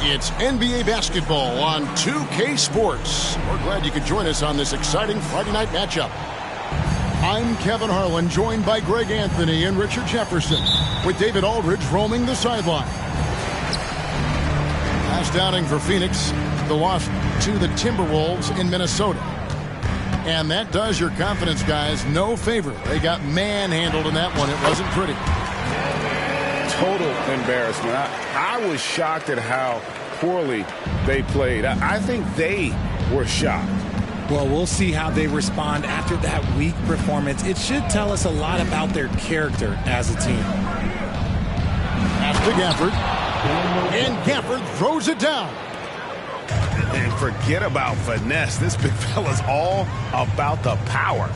It's NBA basketball on 2K Sports. We're glad you could join us on this exciting Friday night matchup. I'm Kevin Harlan, joined by Greg Anthony and Richard Jefferson, with David Aldridge roaming the sideline. Last downing for Phoenix, the loss to the Timberwolves in Minnesota. And that does your confidence guys no favor. They got manhandled in that one. It wasn't pretty. Total embarrassment. I was shocked at how poorly they played. I think they were shocked. Well, we'll see how they respond after that weak performance. It should tell us a lot about their character as a team. Pass to Gafford. And Gafford throws it down. And forget about finesse. This big fella's all about the power.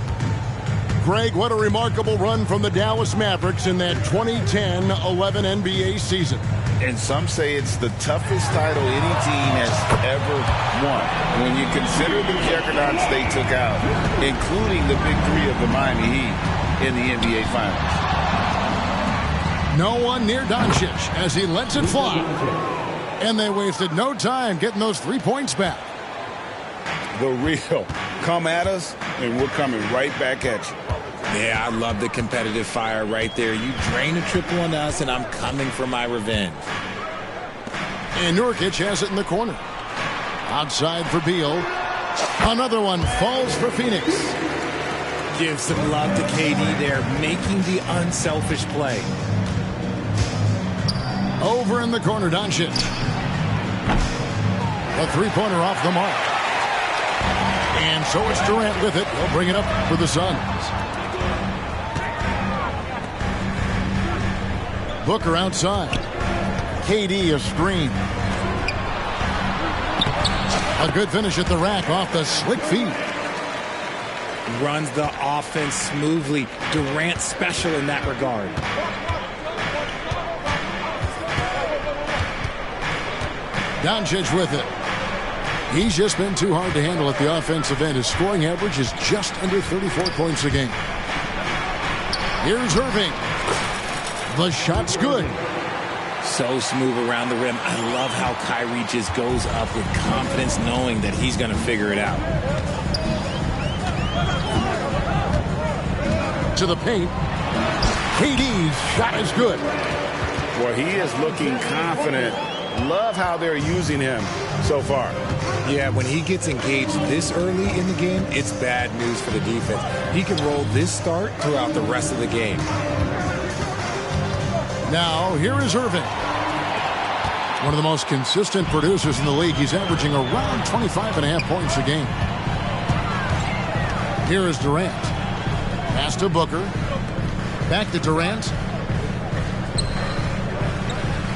Greg, what a remarkable run from the Dallas Mavericks in that 2010-11 NBA season. And some say it's the toughest title any team has ever won. When you consider the juggernauts they took out, including the big three of the Miami Heat in the NBA Finals. No one near Doncic as he lets it fly. And they wasted no time getting those 3 points back. The real come at us, and we're coming right back at you. Yeah, I love the competitive fire right there. You drain a triple on us, and I'm coming for my revenge. And Nurkic has it in the corner. Outside for Beal. Another one falls for Phoenix. Give some love to KD there, making the unselfish play. Over in the corner, Doncic. A three-pointer off the mark. And so it's Durant with it. He'll bring it up for the Suns. Booker outside. KD a screen. A good finish at the rack off the slick feet. Runs the offense smoothly. Durant special in that regard. Doncic with it. He's just been too hard to handle at the offensive end. His scoring average is just under 34 points a game. Here's Irving. The shot's good. So smooth around the rim. I love how Kyrie just goes up with confidence, knowing that he's going to figure it out. To the paint. KD's shot is good. Well, he is looking confident. Love how they're using him so far. Yeah, when he gets engaged this early in the game, it's bad news for the defense. He can roll this start throughout the rest of the game. Now, here is Irving. One of the most consistent producers in the league. He's averaging around 25.5 points a game. Here is Durant. Pass to Booker. Back to Durant.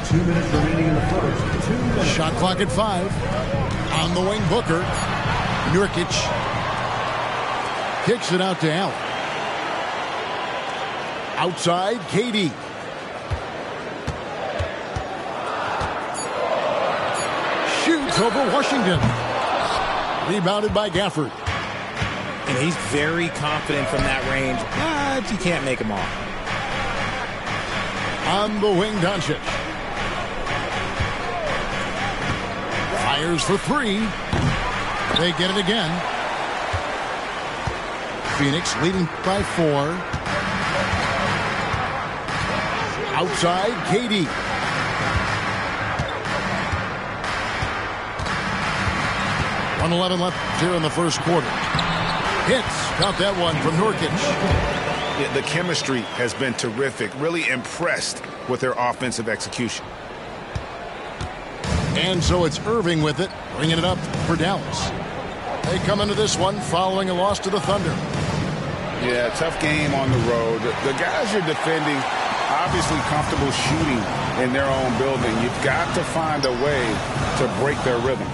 2 minutes remaining in the first. Shot clock at 5. On the wing, Booker. Nurkic kicks it out to Allen. Outside, KD. Shoots over Washington. Rebounded by Gafford. And he's very confident from that range, but you can't make him off. On the wing, Doncic. Fires for 3. They get it again. Phoenix leading by 4. Outside, KD. .111 left here in the first quarter. Hits. Got that one from Nurkic. Yeah, the chemistry has been terrific. Really impressed with their offensive execution. And so it's Irving with it, bringing it up for Dallas. They come into this one following a loss to the Thunder. Yeah, tough game on the road. The guys you're defending, obviously comfortable shooting in their own building. You've got to find a way to break their rhythm.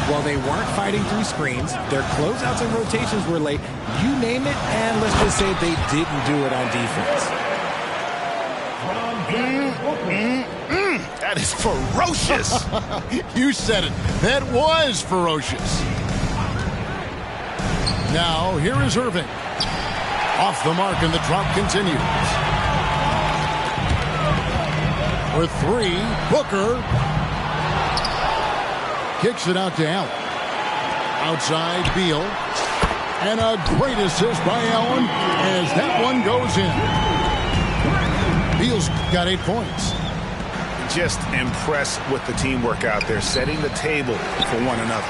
Well, they weren't fighting through screens. Their closeouts and rotations were late. You name it, and let's just say they didn't do it on defense. That is ferocious. You said it. That was ferocious. Now, here is Irving. Off the mark, and the drop continues. For 3, Booker. Kicks it out to Allen. Outside Beal. And a great assist by Allen as that one goes in. Beal's got 8 points. Just impressed with the teamwork out there, setting the table for one another.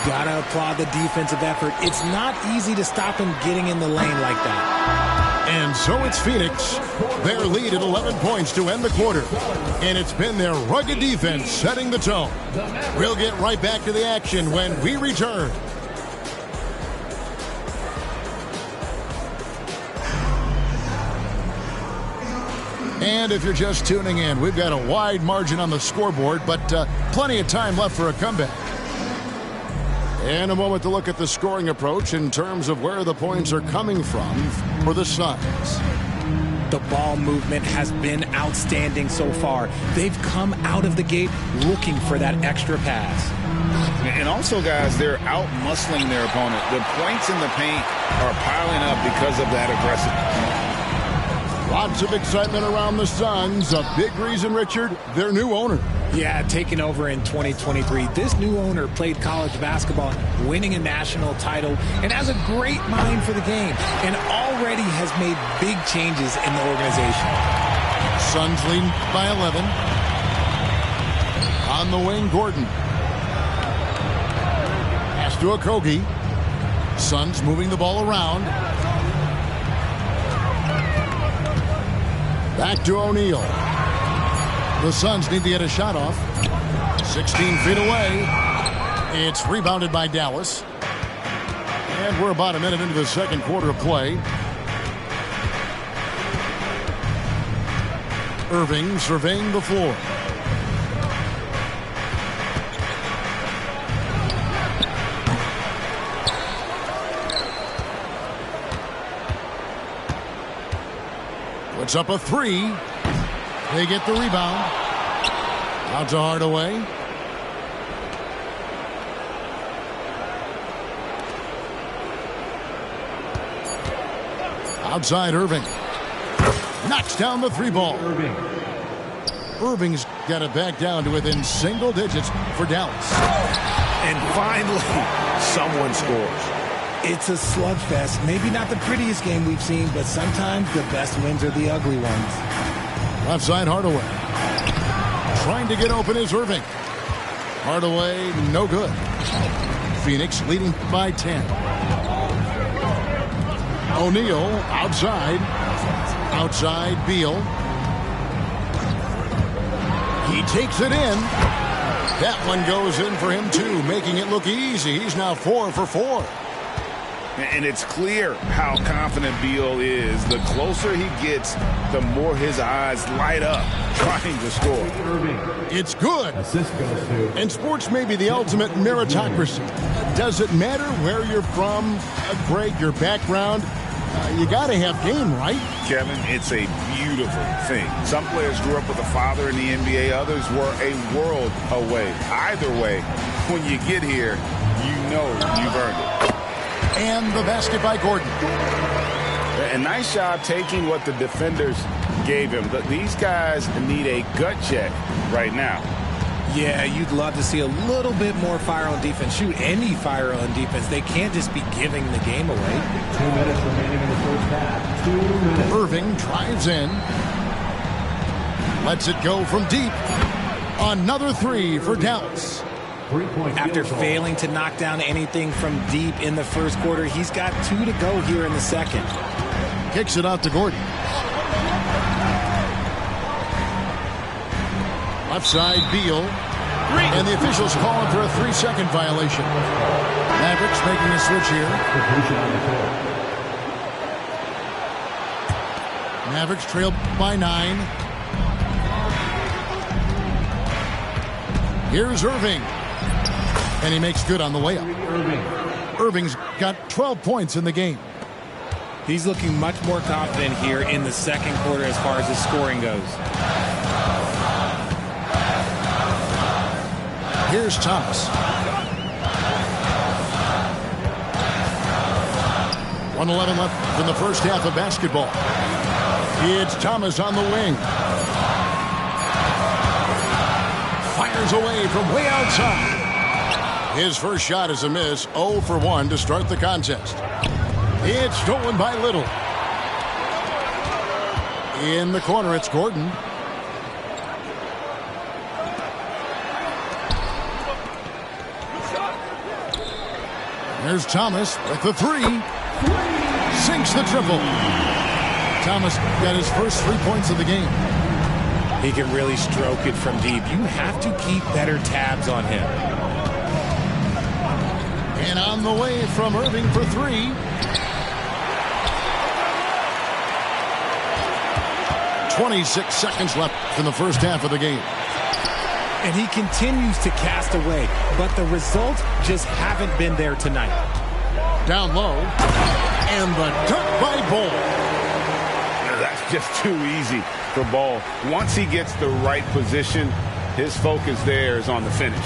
Gotta applaud the defensive effort. It's not easy to stop him getting in the lane like that. And so it's Phoenix. Their lead at 11 points to end the quarter. And it's been their rugged defense setting the tone. We'll get right back to the action when we return. And if you're just tuning in, we've got a wide margin on the scoreboard, but plenty of time left for a comeback. And a moment to look at the scoring approach in terms of where the points are coming from for the Suns. The ball movement has been outstanding so far. They've come out of the gate looking for that extra pass. And also, guys, they're out-muscling their opponent. The points in the paint are piling up because of that aggressiveness. Lots of excitement around the Suns. A big reason, Richard, their new owner. Yeah, taking over in 2023. This new owner played college basketball, winning a national title, and has a great mind for the game, and already has made big changes in the organization. Suns leading by 11. On the wing, Gordon. Pass to Okogie. Suns moving the ball around. Back to O'Neal. The Suns need to get a shot off. 16 feet away. It's rebounded by Dallas. And we're about a minute into the second quarter of play. Irving surveying the floor. Puts up a 3. They get the rebound. Out to Hardaway. Outside Irving. Knocks down the 3 ball. Irving's got it back down to within single digits for Dallas. And finally, someone scores. It's a slugfest. Maybe not the prettiest game we've seen, but sometimes the best wins are the ugly ones. Left side Hardaway. Trying to get open is Irving. Hardaway, no good. Phoenix leading by 10. O'Neal outside. Outside Beal. He takes it in. That one goes in for him too, making it look easy. He's now 4 for 4. And it's clear how confident Beal is. The closer he gets, the more his eyes light up trying to score. It's good. And sports may be the ultimate meritocracy. Does it matter where you're from, Greg, your background? You got to have game, right? Kevin, it's a beautiful thing. Some players grew up with a father in the NBA. Others were a world away. Either way, when you get here, you know you've earned it. And the basket by Gordon. A nice job taking what the defenders gave him. But these guys need a gut check right now. Yeah, you'd love to see a little bit more fire on defense. Shoot, any fire on defense. They can't just be giving the game away. 2 minutes remaining in the first half. 2 minutes. Irving drives in. Lets it go from deep. Another 3 for Dallas. After failing to knock down anything from deep in the first quarter, he's got 2 to go here in the second. Kicks it out to Gordon. Left side, Beal. And the officials calling for a 3-second violation. Mavericks making a switch here. Mavericks trail by 9. Here's Irving. And he makes good on the way up. Irving's got 12 points in the game. He's looking much more confident here in the second quarter as far as his scoring goes. Here's Thomas. 1:11 left in the first half of basketball. It's Thomas on the wing. Fires away from way outside. His first shot is a miss, 0 for 1 to start the contest. It's stolen by Little. In the corner, it's Gordon. There's Thomas with the three. Sinks the triple. Thomas got his first 3 points of the game. He can really stroke it from deep. You have to keep better tabs on him. And on the way from Irving for three. "26 seconds left in the first half of the game. And he continues to cast away, but the results just haven't been there tonight. Down low. And the dunk by Ball. That's just too easy for Ball. Once he gets the right position, his focus there is on the finish.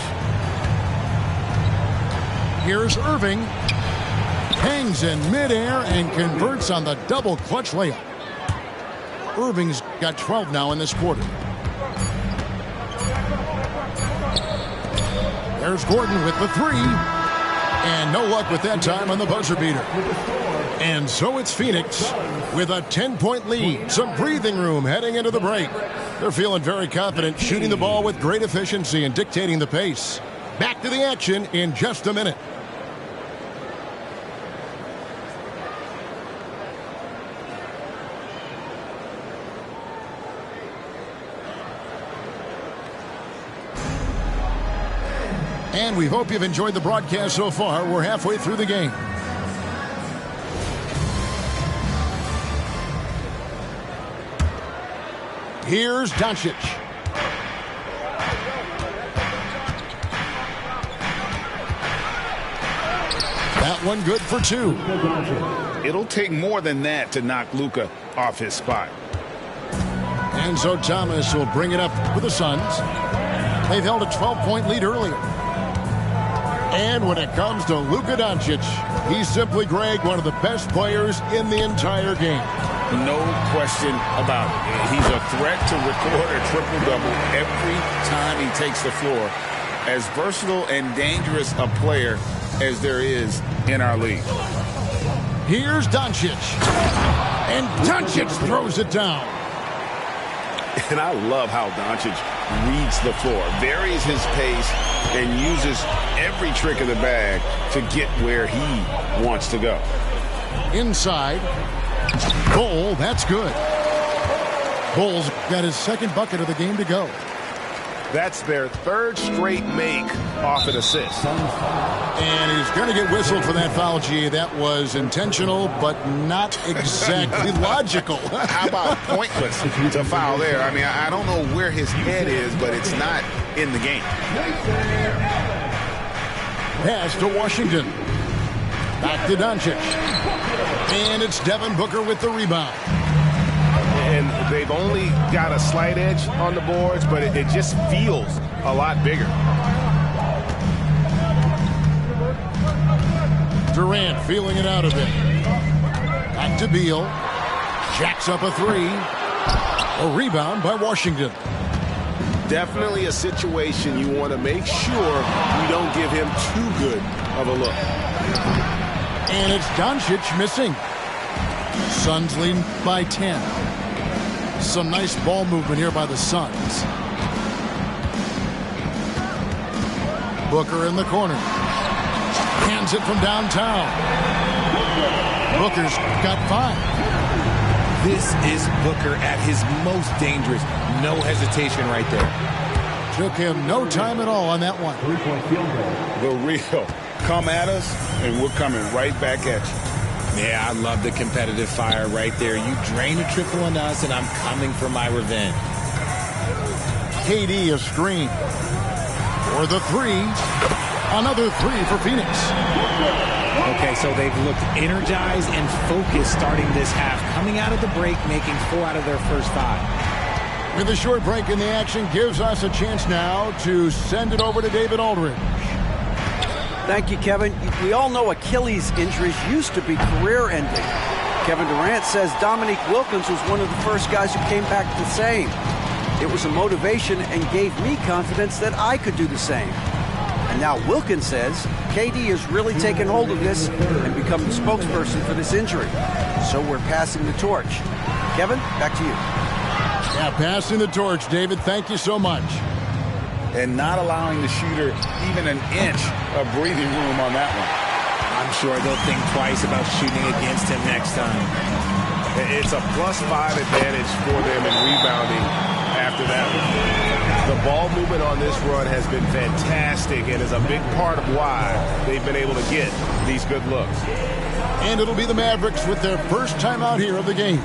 Here's Irving. Hangs in midair and converts on the double clutch layup. Irving's got 12 now in this quarter. There's Gordon with the three. And no luck with that time on the buzzer beater. And so it's Phoenix with a 10-point lead. Some breathing room heading into the break. They're feeling very confident, shooting the ball with great efficiency and dictating the pace. Back to the action in just a minute. And we hope you've enjoyed the broadcast so far. We're halfway through the game. Here's Doncic. That one good for two. It'll take more than that to knock Luka off his spot. And so Thomas will bring it up with the Suns. They've held a 12-point lead earlier. And when it comes to Luka Doncic, he's simply, Greg, one of the best players in the entire game. No question about it. He's a threat to record a triple-double every time he takes the floor. As versatile and dangerous a player as there is in our league. Here's Doncic. And Doncic throws it down. And I love how Doncic reads the floor, varies his pace, and uses every trick of the bag to get where he wants to go. Inside. Bol, that's good. Bol's got his second bucket of the game to go. That's their third straight make off an assist. And he's going to get whistled for that foul, G. That was intentional, but not exactly logical. How about pointless to foul there? I mean, I don't know where his head is, but it's not in the game. Pass to Washington. Back to Doncic. And it's Devin Booker with the rebound. And they've only got a slight edge on the boards, but it just feels a lot bigger. Durant feeling it out a bit. Back to Beal. Jacks up a three. A rebound by Washington. Definitely a situation you want to make sure you don't give him too good of a look. And it's Doncic missing. Suns leading by 10. Some nice ball movement here by the Suns. Booker in the corner. Hands it from downtown. Booker's got 5. This is Booker at his most dangerous. No hesitation right there. Took him no time at all on that one. 3-point field goal. The real. Come at us, and we're coming right back at you. Yeah, I love the competitive fire right there. You drain a triple on us, and I'm coming for my revenge. KD a screen. For the three. Another three for Phoenix. Okay, so they've looked energized and focused starting this half. Coming out of the break, making 4 out of their first 5. With a short break in the action, gives us a chance now to send it over to David Aldridge. Thank you, Kevin. We all know Achilles injuries used to be career-ending. Kevin Durant says Dominique Wilkins was one of the first guys who came back the same. It was a motivation and gave me confidence that I could do the same. And now Wilkins says KD has really taken hold of this and become the spokesperson for this injury. So we're passing the torch. Kevin, back to you. Yeah, passing the torch, David. Thank you so much. And not allowing the shooter even an inch of breathing room on that one. I'm sure they'll think twice about shooting against him next time. It's a +5 advantage for them in rebounding after that one. The ball movement on this run has been fantastic and is a big part of why they've been able to get these good looks. And it'll be the Mavericks with their first time out here of the game.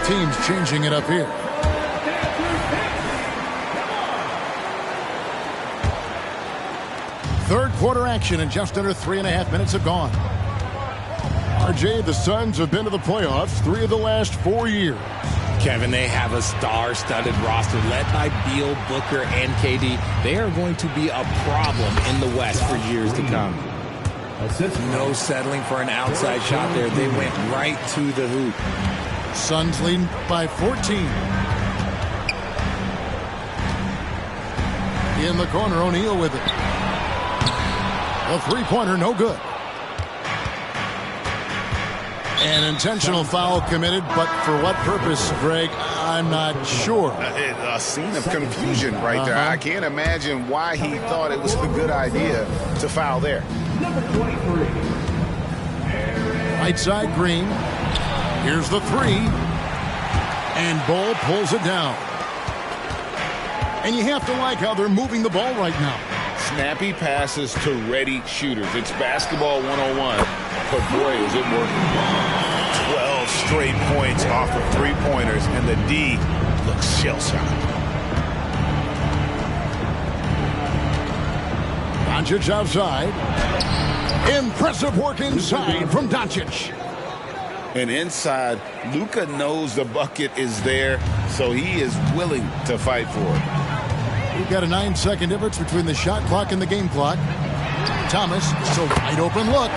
Teams changing it up here. Third quarter action, and just under 3.5 minutes have gone. RJ, the Suns have been to the playoffs 3 of the last 4 years. Kevin, they have a star-studded roster led by Beal, Booker, and KD. They are going to be a problem in the West for years to come. No settling for an outside shot there. They went right to the hoop. Suns leading by 14. In the corner, O'Neal with it. The three-pointer, no good. An intentional foul committed, but for what purpose, Greg? I'm not sure. A scene of confusion right there. I can't imagine why he thought it was a good idea to foul there. Number 23. Right side, Green. Here's the three. And Bull pulls it down. And you have to like how they're moving the ball right now. Snappy passes to ready shooters. It's basketball 101. But boy, is it working. 12 straight points off of three-pointers, and the D looks shell-shocked. Doncic outside. Impressive work inside from Doncic. And inside, Luka knows the bucket is there, so he is willing to fight for it. We've got a 9-second difference between the shot clock and the game clock. Thomas, it's a wide open look.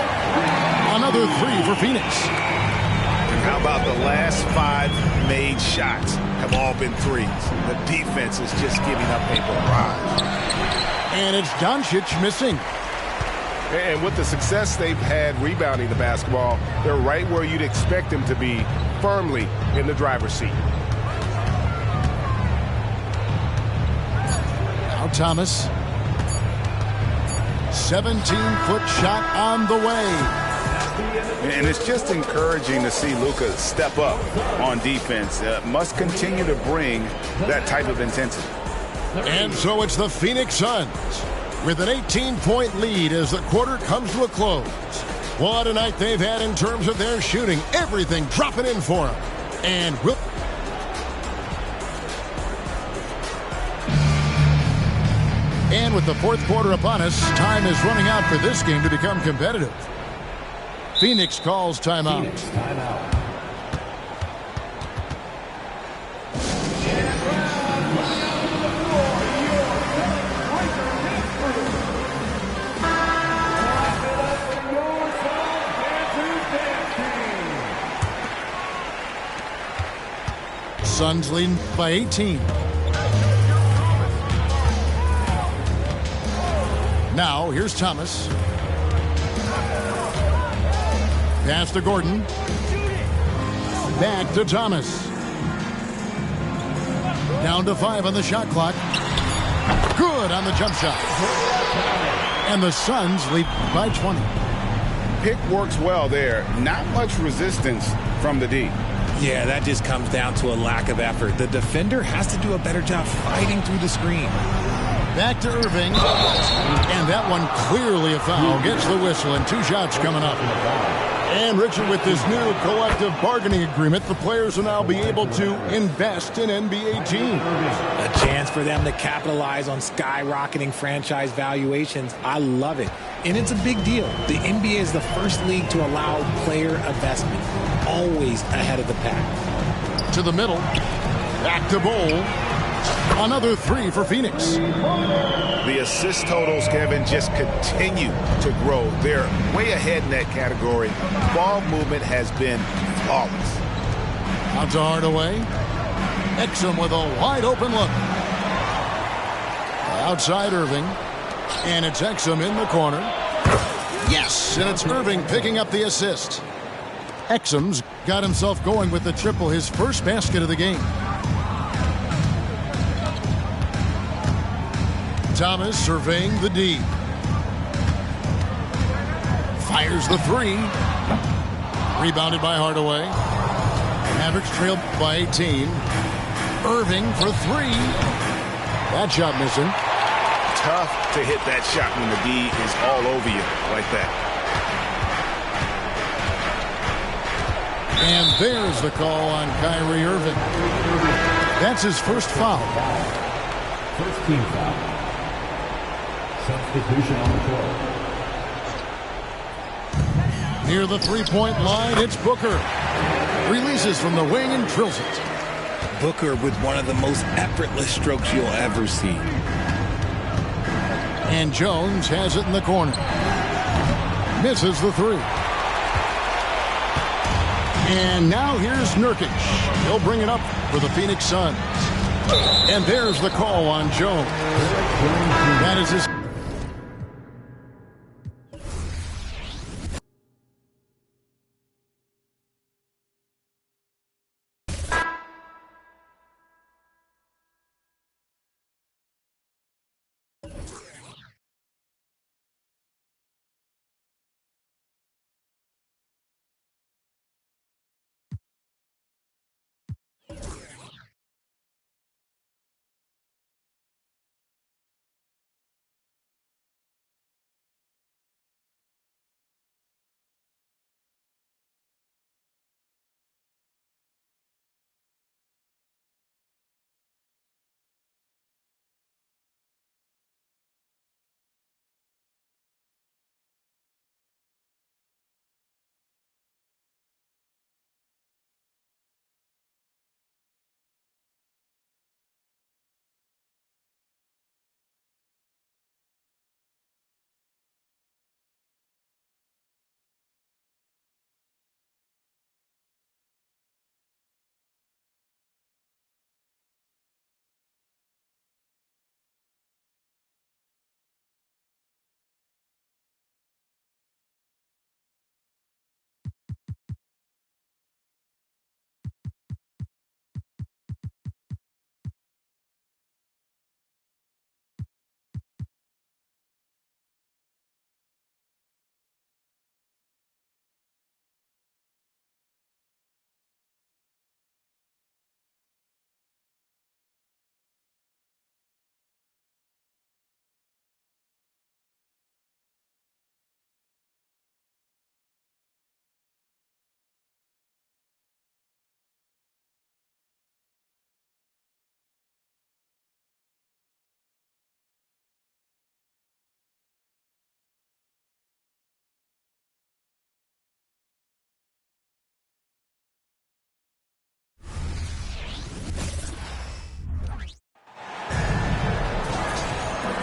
Another three for Phoenix. And how about the last 5 made shots have all been threes? The defense is just giving up a barrage. And it's Doncic missing. And with the success they've had rebounding the basketball, they're right where you'd expect them to be, firmly in the driver's seat. Now Thomas. 17-foot shot on the way. And it's just encouraging to see Luka step up on defense. Must continue to bring that type of intensity. And so it's the Phoenix Suns with an 18-point lead as the quarter comes to a close. What a night they've had in terms of their shooting. Everything dropping in for them. And with the fourth quarter upon us, time is running out for this game to become competitive. Phoenix calls timeout. Phoenix, timeout. Suns leading by 18. Now, here's Thomas. Pass to Gordon. Back to Thomas. Down to 5 on the shot clock. Good on the jump shot. And the Suns lead by 20. Pick works well there. Not much resistance from the D. Yeah, that just comes down to a lack of effort. The defender has to do a better job fighting through the screen. Back to Irving. And that one clearly a foul. Gets the whistle, and 2 shots coming up. And Richard, with this new collective bargaining agreement, the players will now be able to invest in NBA teams. A chance for them to capitalize on skyrocketing franchise valuations. I love it. And it's a big deal. The NBA is the first league to allow player investment. Always ahead of the pack. To the middle. Back to Bowl. Another three for Phoenix. The assist totals, Kevin, just continue to grow. They're way ahead in that category. Ball movement has been flawless. Out to Hardaway. Exum with a wide open look. Outside Irving. And it's Exum in the corner. Yes, and it's Irving picking up the assist. Exum's got himself going with the triple, his first basket of the game. Thomas surveying the D. Fires the three. Rebounded by Hardaway. Mavericks trailed by 18. Irving for three. That shot missing. Tough to hit that shot when the D is all over you like that. And there's the call on Kyrie Irving. That's his first foul. First team foul. Substitution on the court. Near the three-point line, it's Booker. Releases from the wing and drills it. Booker with one of the most effortless strokes you'll ever see. And Jones has it in the corner. Misses the three. And now here's Nurkic. He'll bring it up for the Phoenix Suns. And there's the call on Jones. That is his...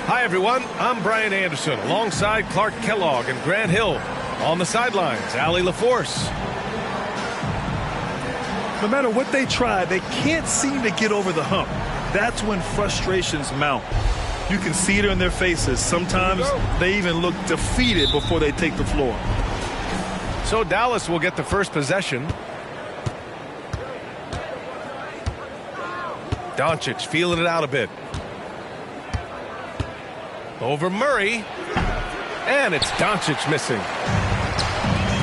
Hi, everyone. I'm Brian Anderson alongside Clark Kellogg and Grant Hill. On the sidelines, Allie LaForce. No matter what they try, they can't seem to get over the hump. That's when frustrations mount. You can see it in their faces. Sometimes they even look defeated before they take the floor. So Dallas will get the first possession. Doncic feeling it out a bit. Over Murray. And it's Doncic missing.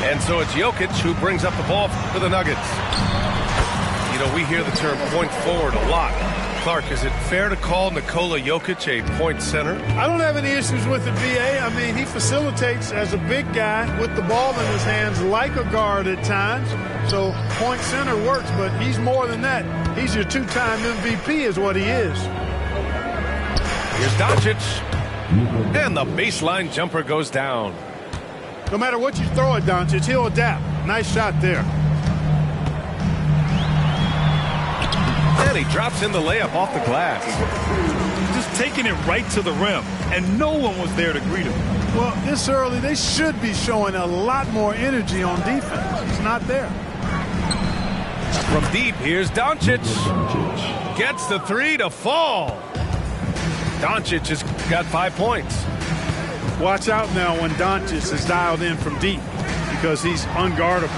And so it's Jokic who brings up the ball for the Nuggets. You know, we hear the term point forward a lot. Clark, is it fair to call Nikola Jokic a point center? I don't have any issues with the VA. I mean, he facilitates as a big guy with the ball in his hands like a guard at times. So point center works, but he's more than that. He's your two-time MVP is what he is. Here's Doncic. And the baseline jumper goes down. No matter what you throw at Doncic, he'll adapt. Nice shot there. And he drops in the layup off the glass. Just taking it right to the rim, and no one was there to greet him. Well, this early, they should be showing a lot more energy on defense. It's not there. From deep, here's Doncic. Gets the three to fall. Doncic has got 5 points. Watch out now when Doncic is dialed in from deep because he's unguardable.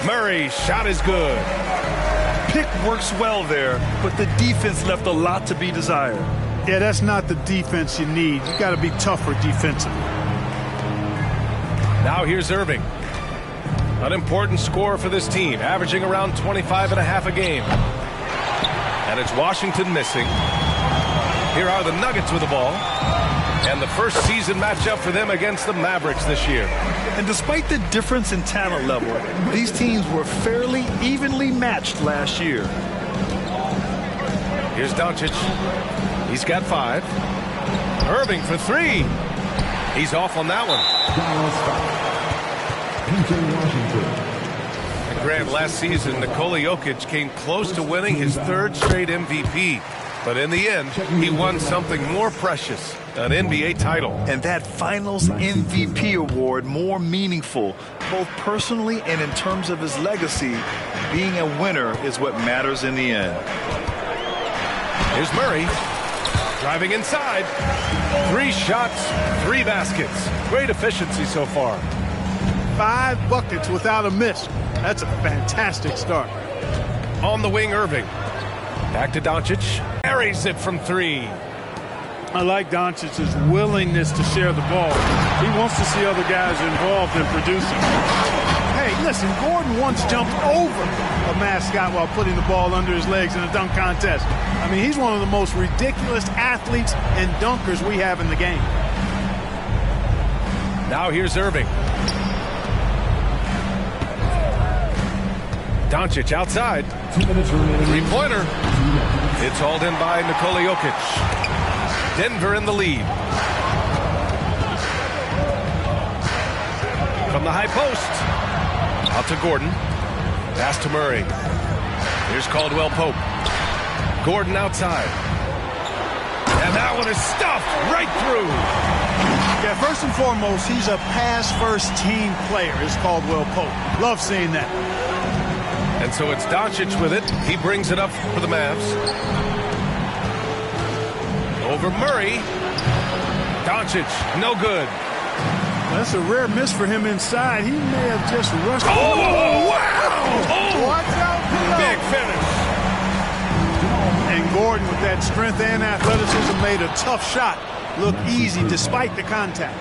Murray, shot is good. Pick works well there, but the defense left a lot to be desired. Yeah, that's not the defense you need. You got to be tougher defensively. Now here's Irving. An important scorer for this team, averaging around 25.5 a game. And it's Washington missing. Here are the Nuggets with the ball. And the first season matchup for them against the Mavericks this year. And despite the difference in talent level, these teams were fairly evenly matched last year. Here's Doncic. He's got 5. Irving for 3. He's off on that one. And Grant, last season, Nikola Jokic came close to winning his 3rd straight MVP. But in the end, he won something more precious, an NBA title. And that Finals MVP award more meaningful, both personally and in terms of his legacy. Being a winner is what matters in the end. Here's Murray. Driving inside. 3 shots, 3 baskets. Great efficiency so far. 5 buckets without a miss. That's a fantastic start. On the wing, Irving. Back to Doncic. Carries it from 3. I like Doncic's willingness to share the ball. He wants to see other guys involved in producing. Hey, listen, Gordon once jumped over a mascot while putting the ball under his legs in a dunk contest. I mean, he's one of the most ridiculous athletes and dunkers we have in the game. Now here's Irving. Doncic outside. 3-pointer. It's hauled in by Nikola Jokic. Denver in the lead. From the high post. Out to Gordon. Pass to Murray. Here's Caldwell Pope. Gordon outside. And that one is stuffed right through. Yeah, first and foremost, he's a pass-first team player, is Caldwell Pope. Love seeing that. And so it's Doncic with it. He brings it up for the Mavs. Over Murray. Doncic, no good. That's a rare miss for him inside. He may have just rushed. Oh, wow! Oh, watch out. Big finish. And Gordon, with that strength and athleticism, made a tough shot look easy despite the contact.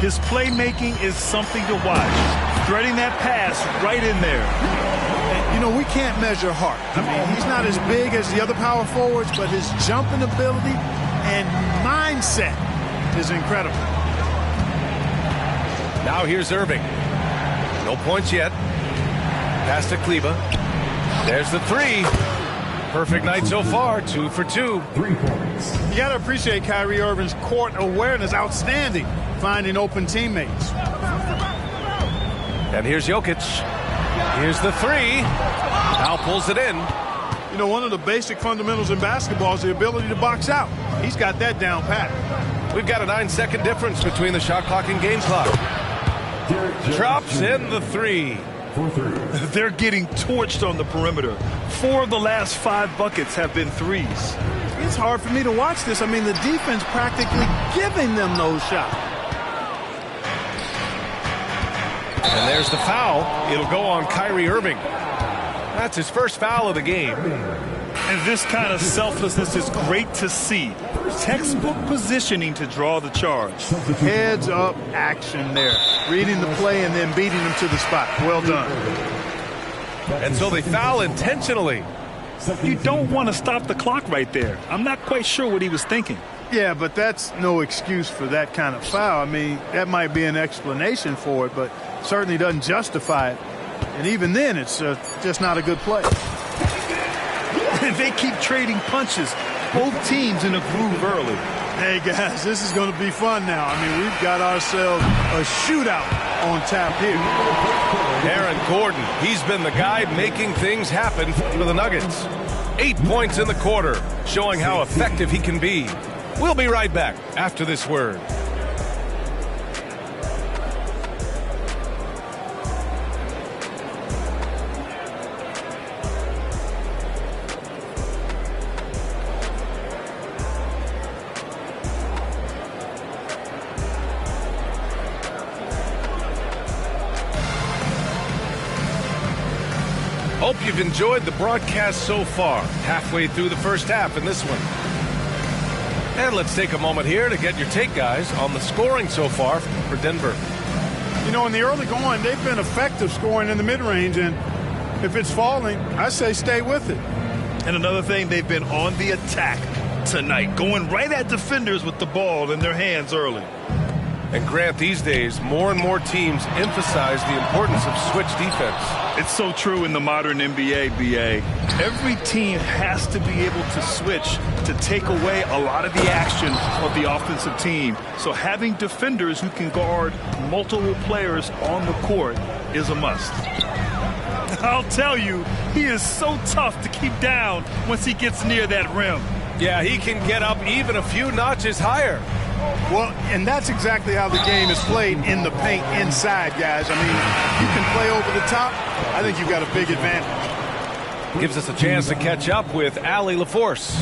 His playmaking is something to watch. Threading that pass right in there. And, you know, we can't measure heart. I mean, he's not as big as the other power forwards, but his jumping ability and mindset is incredible. Now here's Irving. No points yet. Pass to Kleba. There's the 3. Perfect night so far. 2 for 2. 3 points. You got to appreciate Kyrie Irving's court awareness. Outstanding. Finding open teammates. And here's Jokic. Here's the 3. Now pulls it in. You know, one of the basic fundamentals in basketball is the ability to box out. He's got that down pat. We've got a 9-second difference between the shot clock and game clock. Drops in the 3. They're getting torched on the perimeter. 4 of the last 5 buckets have been threes. It's hard for me to watch this. I mean, the defense practically giving them those shots. And there's the foul. It'll go on Kyrie Irving. That's his first foul of the game. And this kind of selflessness is great to see. Textbook positioning to draw the charge. Heads up action there. Reading the play and then beating him to the spot. Well done. And so they foul intentionally. You don't want to stop the clock right there. I'm not quite sure what he was thinking. Yeah, but that's no excuse for that kind of foul. I mean, that might be an explanation for it, but certainly doesn't justify it. And even then, it's just not a good play. They keep trading punches. Both teams in a groove early. Hey, guys, this is going to be fun now. I mean, we've got ourselves a shootout on tap here. Aaron Gordon, he's been the guy making things happen for the Nuggets. 8 points in the quarter, showing how effective he can be. We'll be right back after this word. Hope you've enjoyed the broadcast so far. Halfway through the first half in this one. And let's take a moment here to get your take, guys, on the scoring so far for Denver. You know, in the early going, they've been effective scoring in the mid-range, and if it's falling, I say stay with it. And another thing, they've been on the attack tonight, going right at defenders with the ball in their hands early. And Grant, these days, more and more teams emphasize the importance of switch defense. It's so true in the modern NBA, BA. Every team has to be able to switch to take away a lot of the action of the offensive team. So having defenders who can guard multiple players on the court is a must. I'll tell you, he is so tough to keep down once he gets near that rim. Yeah, he can get up even a few notches higher. Well, and that's exactly how the game is played in the paint inside, guys. I mean, you can play over the top. I think you've got a big advantage. Gives us a chance to catch up with Allie LaForce.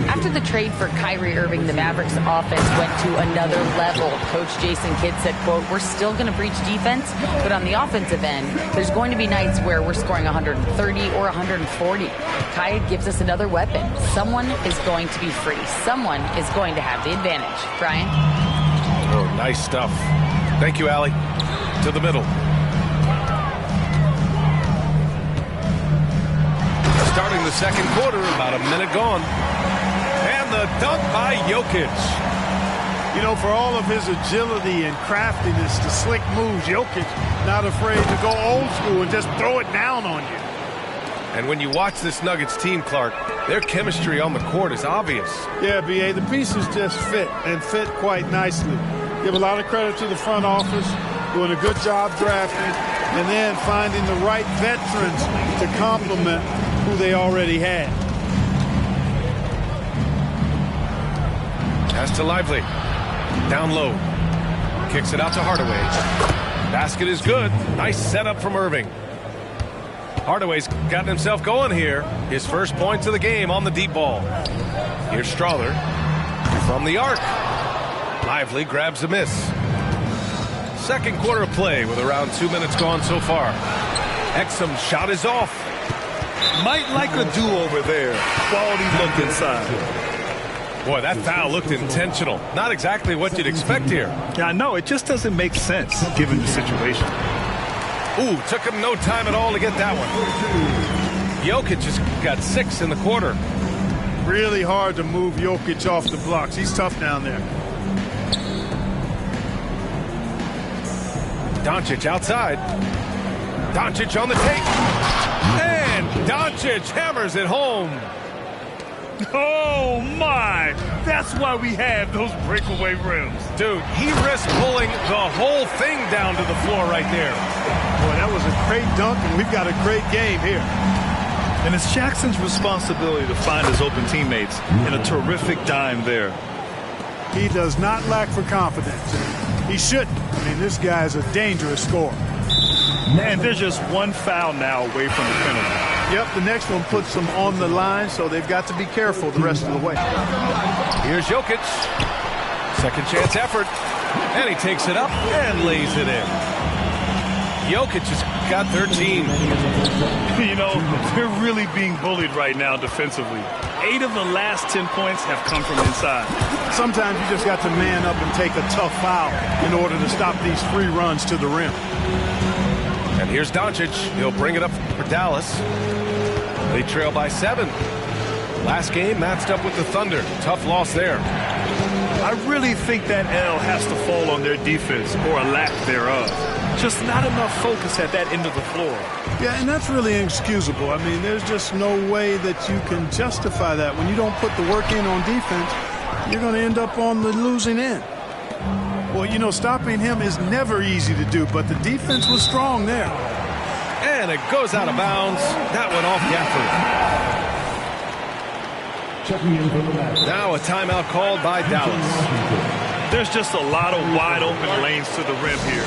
After the trade for Kyrie Irving, the Mavericks offense went to another level. Coach Jason Kidd said, quote, "We're still going to breach defense, but on the offensive end, there's going to be nights where we're scoring 130 or 140. Kyrie gives us another weapon. Someone is going to be free. Someone is going to have the advantage." Brian? Oh, nice stuff. Thank you, Allie. To the middle. Starting the second quarter, about a minute gone. And the dunk by Jokic. You know, for all of his agility and craftiness, the slick moves, Jokic not afraid to go old school and just throw it down on you. And when you watch this Nuggets team, Clark, their chemistry on the court is obvious. Yeah, B.A., the pieces just fit, and fit quite nicely. Give a lot of credit to the front office, doing a good job drafting, and then finding the right veterans to complement who they already had. Pass to Lively. Down low. Kicks it out to Hardaway. Basket is good. Nice setup from Irving. Hardaway's gotten himself going here. His first points of the game on the deep ball. Here's Strawther from the arc. Lively grabs a miss. Second quarter of play with around 2 minutes gone so far. Exum's shot is off. Might like a do-over there. Quality look inside. Boy, that foul looked intentional. Not exactly what you'd expect here. Yeah, I know. It just doesn't make sense given the situation. Ooh, took him no time at all to get that one. Jokic just got 6 in the quarter. Really hard to move Jokic off the blocks. He's tough down there. Doncic outside. Doncic on the take. And Doncic hammers it home. Oh, my. That's why we have those breakaway rims. Dude, he risked pulling the whole thing down to the floor right there. Boy, that was a great dunk, and we've got a great game here. And it's Jackson's responsibility to find his open teammates, and a terrific dime there. He does not lack for confidence. He shouldn't. I mean, this guy's a dangerous scorer. And there's just one foul now away from the penalty. Yep, the next one puts them on the line, so they've got to be careful the rest of the way. Here's Jokic. Second chance effort. And he takes it up and lays it in. Jokic has got 13. You know, they're really being bullied right now defensively. 8 of the last 10 points have come from inside. Sometimes you just got to man up and take a tough foul in order to stop these free runs to the rim. And here's Doncic. He'll bring it up for Dallas. They trail by 7. Last game matched up with the Thunder. Tough loss there. I really think that L has to fall on their defense, or a lack thereof. Just not enough focus at that end of the floor. Yeah, and that's really inexcusable. I mean, there's just no way that you can justify that. When you don't put the work in on defense, you're going to end up on the losing end. Well, you know, stopping him is never easy to do, but the defense was strong there. And it goes out of bounds. That went off the athlete. Now a timeout called by Dallas. There's just a lot of wide open lanes to the rim here.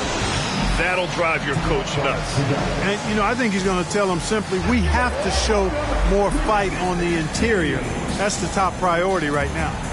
That'll drive your coach nuts. And, you know, I think he's going to tell them simply, we have to show more fight on the interior. That's the top priority right now.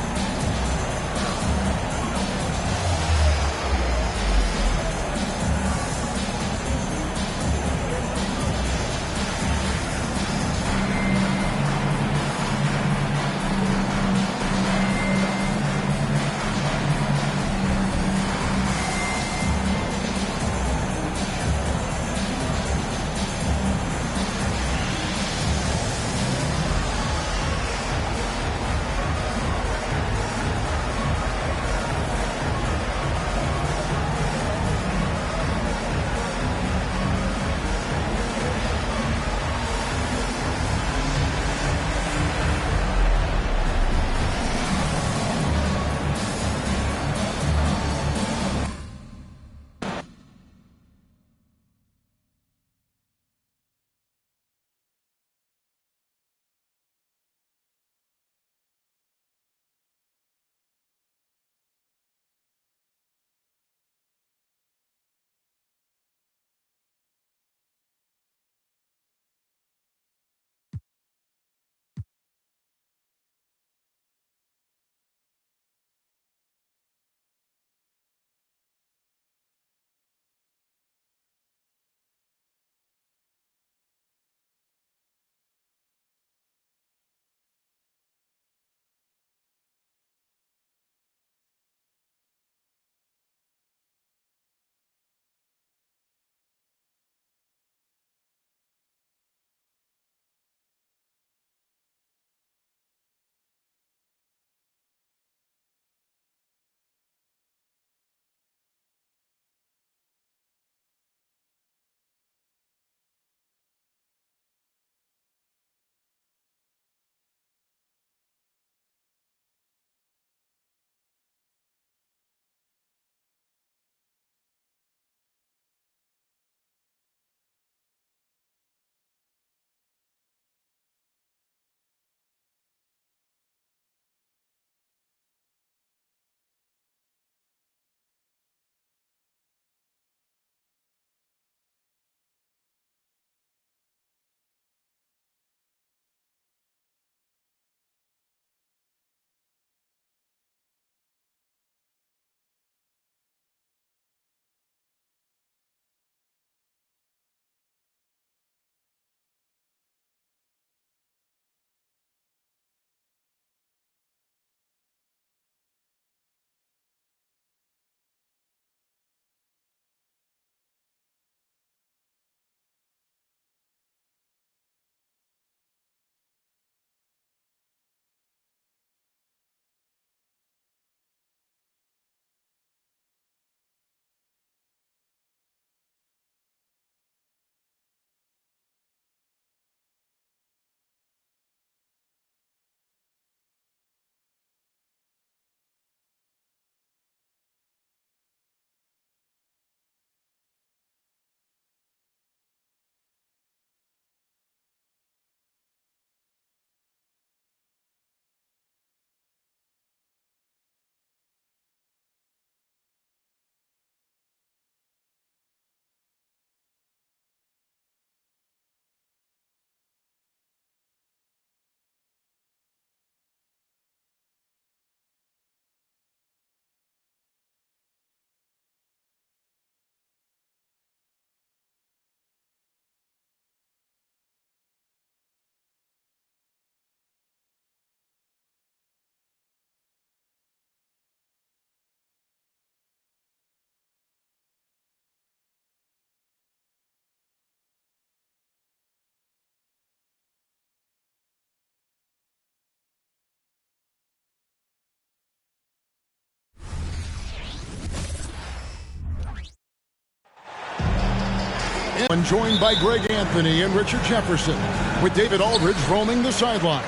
And joined by Greg Anthony and Richard Jefferson, with David Aldridge roaming the sideline.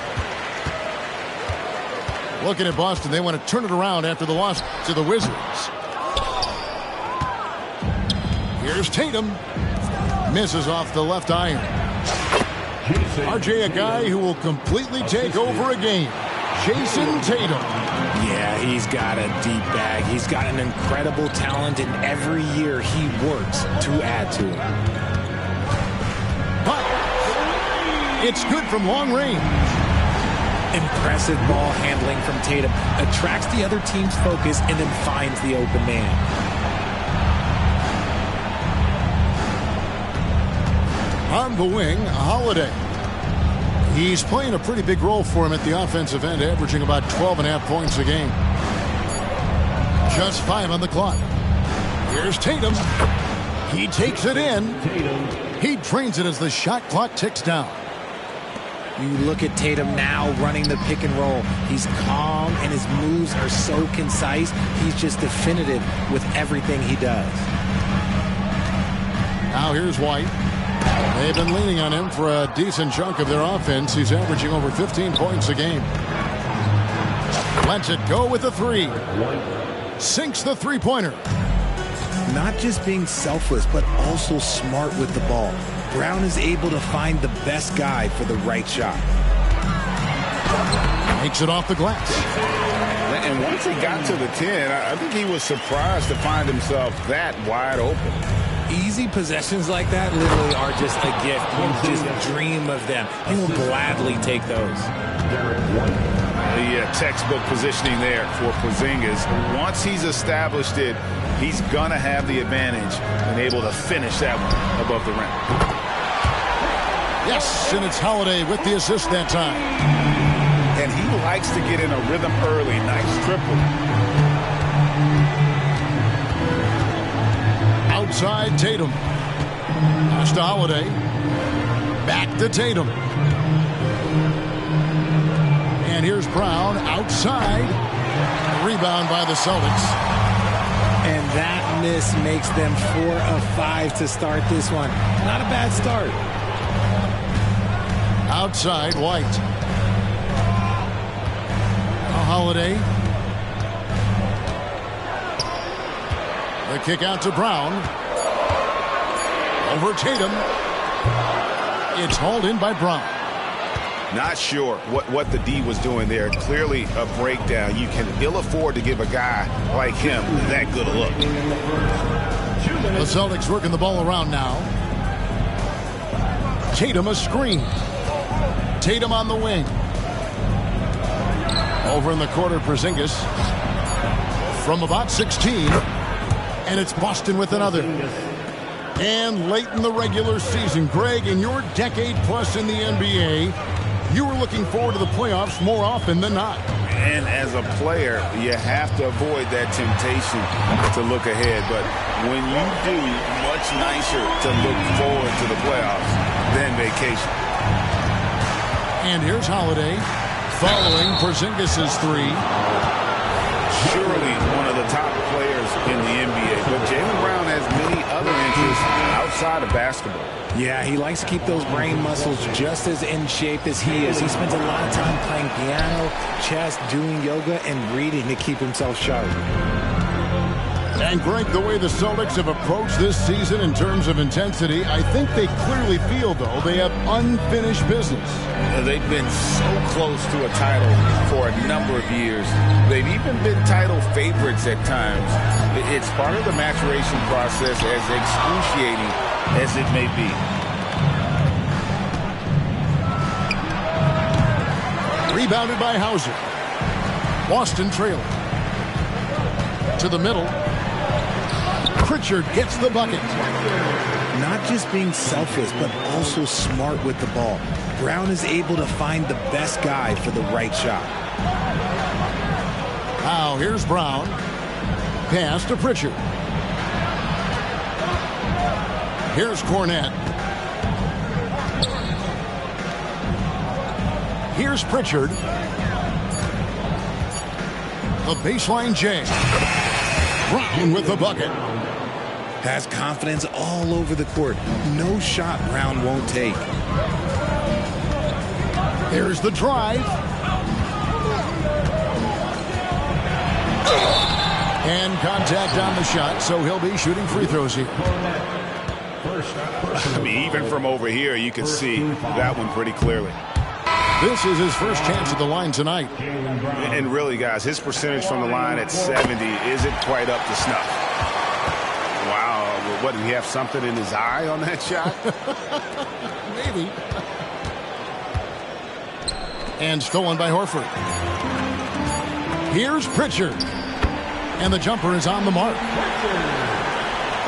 Looking at Boston, they want to turn it around after the loss to the Wizards. Here's Tatum. Misses off the left iron. RJ, a guy who will completely take over a game. Jason Tatum. Yeah, he's got a deep bag. He's got an incredible talent, and every year he works to add to it. But it's good from long range. Impressive ball handling from Tatum. Attracts the other team's focus and then finds the open man. On the wing, Holiday. He's playing a pretty big role for him at the offensive end, averaging about 12.5 points a game. Just 5 on the clock. Here's Tatum. He takes it in. He drains it as the shot clock ticks down. You look at Tatum now running the pick and roll. He's calm and his moves are so concise. He's just definitive with everything he does. Now here's White. They've been leaning on him for a decent chunk of their offense. He's averaging over 15 points a game. Lets it go with the three. Sinks the three-pointer. Not just being selfless, but also smart with the ball. Brown is able to find the best guy for the right shot. Makes it off the glass. And once he got to the 10, I think he was surprised to find himself that wide open. Easy possessions like that literally are just a gift. You just dream of them. He will gladly take those. The textbook positioning there for Porzingis. Once he's established it, he's going to have the advantage and able to finish that one above the rim. Yes, and it's Holiday with the assist that time. And he likes to get in a rhythm early. Nice triple. Outside Tatum. Pass to Holiday. Back to Tatum. And here's Brown outside. Rebound by the Celtics. And that miss makes them 4 of 5 to start this one. Not a bad start. Outside White. Now Holiday. The kick out to Brown. Over Tatum. It's hauled in by Brown. Not sure what the D was doing there. Clearly a breakdown. You can ill afford to give a guy like him that good a look. The Celtics working the ball around now. Tatum a screen. Tatum on the wing. Over in the corner, Porzingis. From about 16. And it's Boston with another. And late in the regular season, Greg, in your decade plus in the NBA, you were looking forward to the playoffs more often than not. And as a player, you have to avoid that temptation to look ahead. But when you do, much nicer to look forward to the playoffs than vacation. And here's Holiday following Porzingis' three. Surely one of the top players in the NBA. But Jaylen Brown has many other interests outside of basketball. Yeah, he likes to keep those brain muscles just as in shape as he is. He spends a lot of time playing piano, chess, doing yoga, and reading to keep himself sharp. And Greg, the way the Celtics have approached this season in terms of intensity, I think they clearly feel, though, they have unfinished business. They've been so close to a title for a number of years. They've even been title favorites at times. It's part of the maturation process, as excruciating as it may be. Rebounded by Hauser. Boston trailing. To the middle. Pritchard gets the bucket. Not just being selfless, but also smart with the ball. Brown is able to find the best guy for the right shot. Now here's Brown. Pass to Pritchard. Here's Cornette. Here's Pritchard. The baseline jam. Brown with the bucket. Has confidence all over the court. No shot Brown won't take. There's the drive. And contact on the shot, so he'll be shooting free throws here. I mean, even from over here, you can see that one pretty clearly. This is his first chance at the line tonight. And really, guys, his percentage from the line at 70 isn't quite up to snuff. Wow. What, did he have something in his eye on that shot? Maybe. And stolen by Horford. Here's Pritchard. And the jumper is on the mark.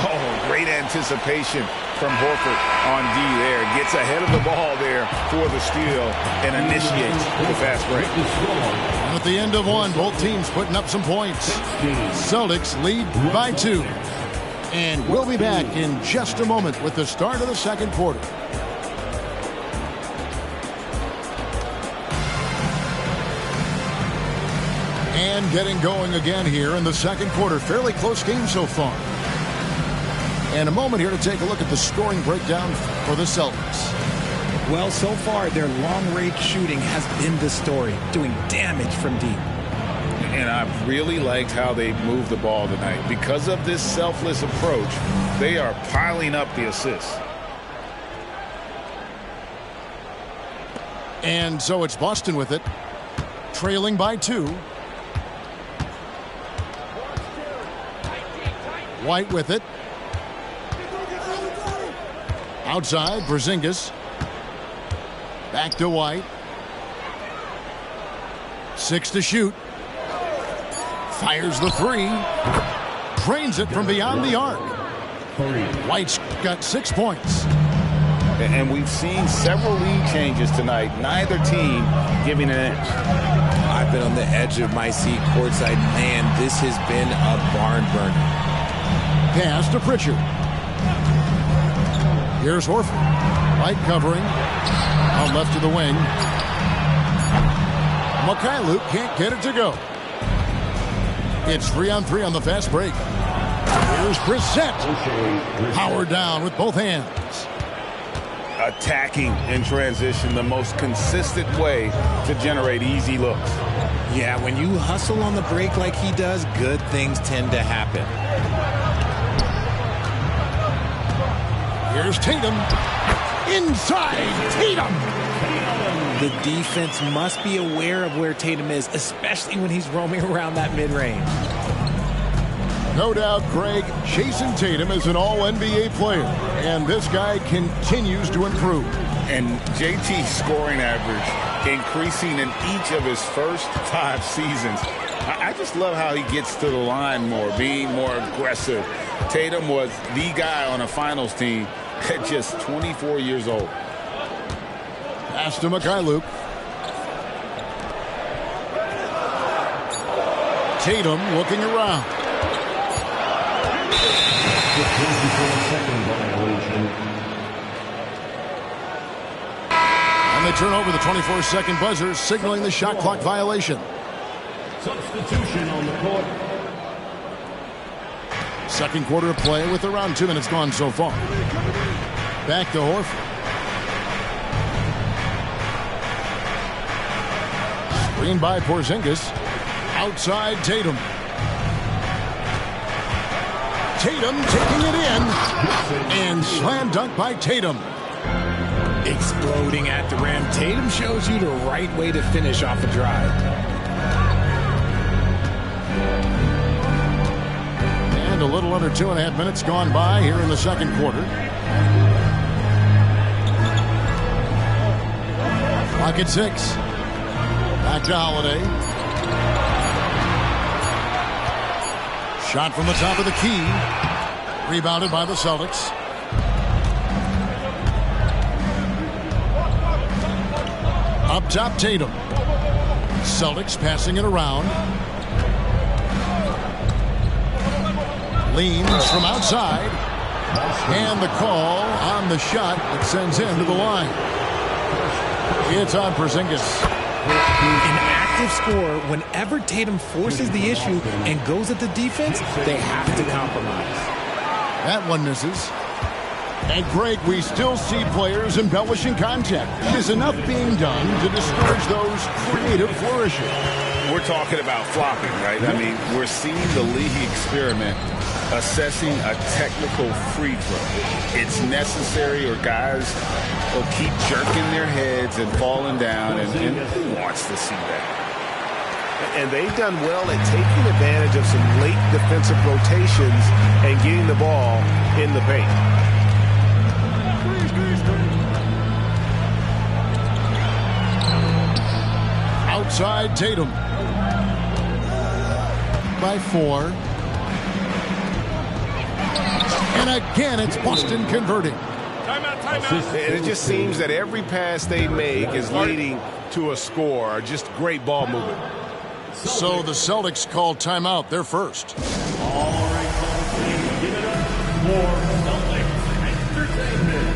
Oh, great anticipation from Horford on D there. Gets ahead of the ball there for the steal and initiates the fast break. And at the end of one, both teams putting up some points. Celtics lead by 2. And we'll be back in just a moment with the start of the second quarter. And getting going again here in the second quarter. Fairly close game so far. And a moment here to take a look at the scoring breakdown for the Celtics. Well, so far, their long-range shooting has been the story, doing damage from deep. And I've really liked how they moved the ball tonight. Because of this selfless approach, they are piling up the assists. And so it's Boston with it, trailing by 2. White with it. Outside, Porzingis. Back to White. 6 to shoot. Fires the 3. Drains it from beyond the arc. White's got 6 points. And we've seen several lead changes tonight. Neither team giving an inch. I've been on the edge of my seat courtside. Man, this has been a barn burner. Pass to Pritchard. Here's Horford. White covering. Out left to the wing. Mikhailuk can't get it to go. It's 3-on-3 on the fast break. Here's Brissett. Power down with both hands. Attacking in transition, the most consistent way to generate easy looks. Yeah, when you hustle on the break like he does, good things tend to happen. Here's Tatum. Inside, Tatum. The defense must be aware of where Tatum is, especially when he's roaming around that mid-range. No doubt, Greg, Jason Tatum is an all-NBA player, and this guy continues to improve. And JT's scoring average increasing in each of his first 5 seasons. I just love how he gets to the line more, being more aggressive. Tatum was the guy on a finals team at just 24 years old. Pass to Mikhailuk. Tatum looking around. And they turn over the 24-second buzzer, signaling the shot clock violation. Substitution on the court. Second quarter of play with around 2 minutes gone so far. Back to Horford. Screen by Porzingis. Outside Tatum. Tatum taking it in. And slam dunk by Tatum. Exploding at the rim. Tatum shows you the right way to finish off a drive. And a little under 2.5 minutes gone by here in the second quarter. Clock at 6. Back to Holiday. Shot from the top of the key. Rebounded by the Celtics. Up top, Tatum. Celtics passing it around. Leans from outside. And the call on the shot that sends him to the line. It's on Porzingis. An active scorer, whenever Tatum forces the issue and goes at the defense, they have to compromise. That one misses. And Greg, we still see players embellishing contact. Is enough being done to discourage those creative flourishes? we're talking about flopping, right? I mean, we're seeing the league experiment assessing a technical free throw. It's necessary or guys will keep jerking their heads and falling down, and who wants to see that? And they've done well at taking advantage of some late defensive rotations and getting the ball in the paint. Outside Tatum. By 4. And again, it's Boston converting. And it just seems that every pass they make is leading to a score. Just great ball movement. So the Celtics call timeout. They're first. All right, Celtics, give it up for Celtics Entertainment.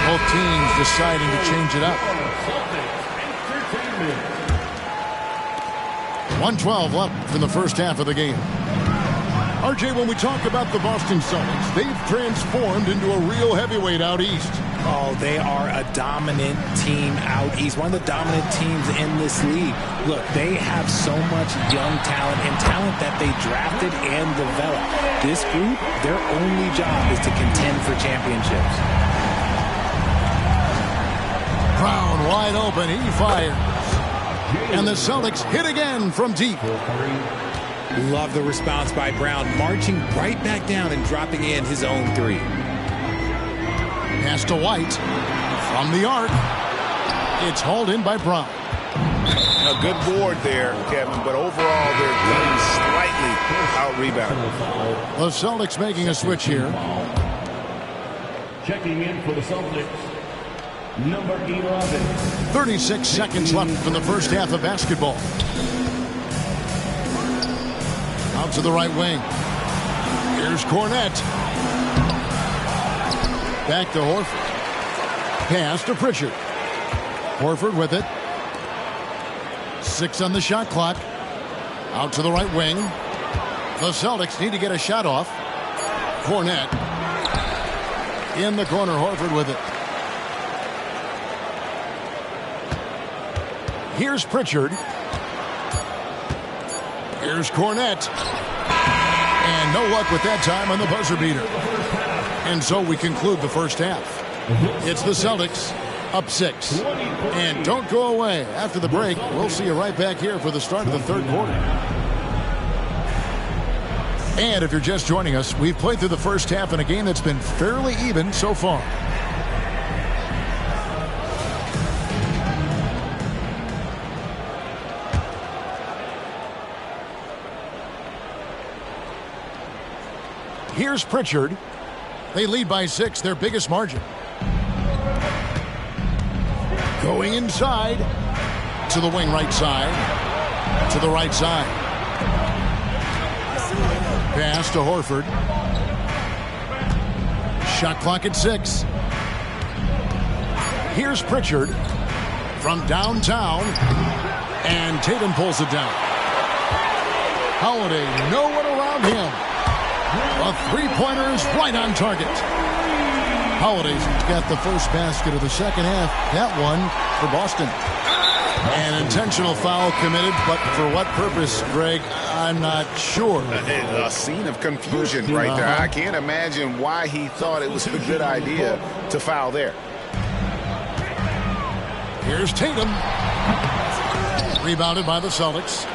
Both teams deciding to change it up. 1:12 left in the first half of the game. RJ, when we talk about the Boston Celtics, they've transformed into a real heavyweight out east. Oh, they are a dominant team out east. One of the dominant teams in this league. Look, they have so much young talent and talent that they drafted and developed. This group, their only job is to contend for championships. Brown wide open. He fires. And the Celtics hit again from deep. Love the response by Brown, marching right back down and dropping in his own 3. Pass to White. From the arc. It's hauled in by Brown. A good board there, Kevin, but overall they're getting slightly out-rebounded. The Celtics making a switch here. Checking in for the Celtics, number 11. 36 seconds left in the first half of basketball. Out to the right wing. Here's Cornette. Back to Horford. Pass to Pritchard. Horford with it. 6 on the shot clock. Out to the right wing. The Celtics need to get a shot off. Cornette. In the corner, Horford with it. Here's Pritchard. Here's Cornette. And no luck with that time on the buzzer beater. And so we conclude the first half. It's the Celtics up 6. And don't go away. After the break, we'll see you right back here for the start of the third quarter. And if you're just joining us, we've played through the first half in a game that's been fairly even so far. Here's Pritchard. They lead by 6, their biggest margin. Going inside to the wing right side. To the right side. Pass to Horford. Shot clock at 6. Here's Pritchard from downtown. And Tatum pulls it down. Holiday, no one around him. A three-pointer is right on target. Holiday's got the first basket of the second half. That one for Boston. An intentional foul committed, but for what purpose, Greg? I'm not sure. A scene of confusion right there. I can't imagine why he thought it was a good idea to foul there. Here's Tatum. Rebounded by the Celtics.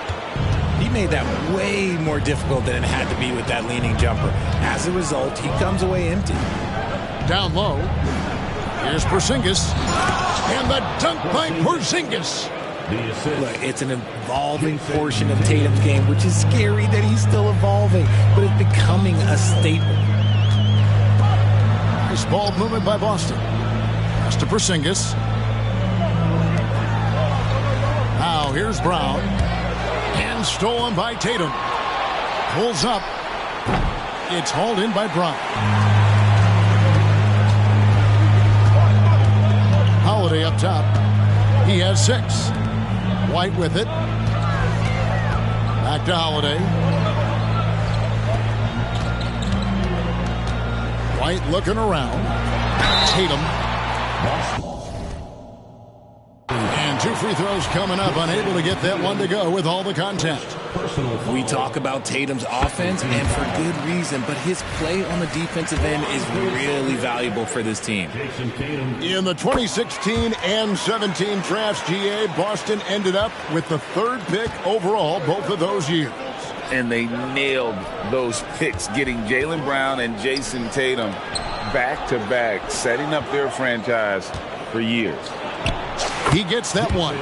He made that way more difficult than it had to be with that leaning jumper. As a result, he comes away empty. Down low. Here's Porzingis. And the dunk by Porzingis. Look, it's an evolving portion of Tatum's game, which is scary that he's still evolving, but it's becoming a staple. Nice ball movement by Boston. Pass to Porzingis. Now here's Brown. And stolen by Tatum. Pulls up. It's hauled in by Brown. Holiday up top. He has 6. White with it. Back to Holiday. White looking around. Tatum. And 2 free throws coming up. Unable to get that one to go with all the contact. We talk about Tatum's offense, and for good reason, but his play on the defensive end is really valuable for this team. In the 2016 and 17 drafts, GA, Boston ended up with the 3rd pick overall both of those years. And they nailed those picks, getting Jaylen Brown and Jason Tatum back-to-back, setting up their franchise for years. He gets that one.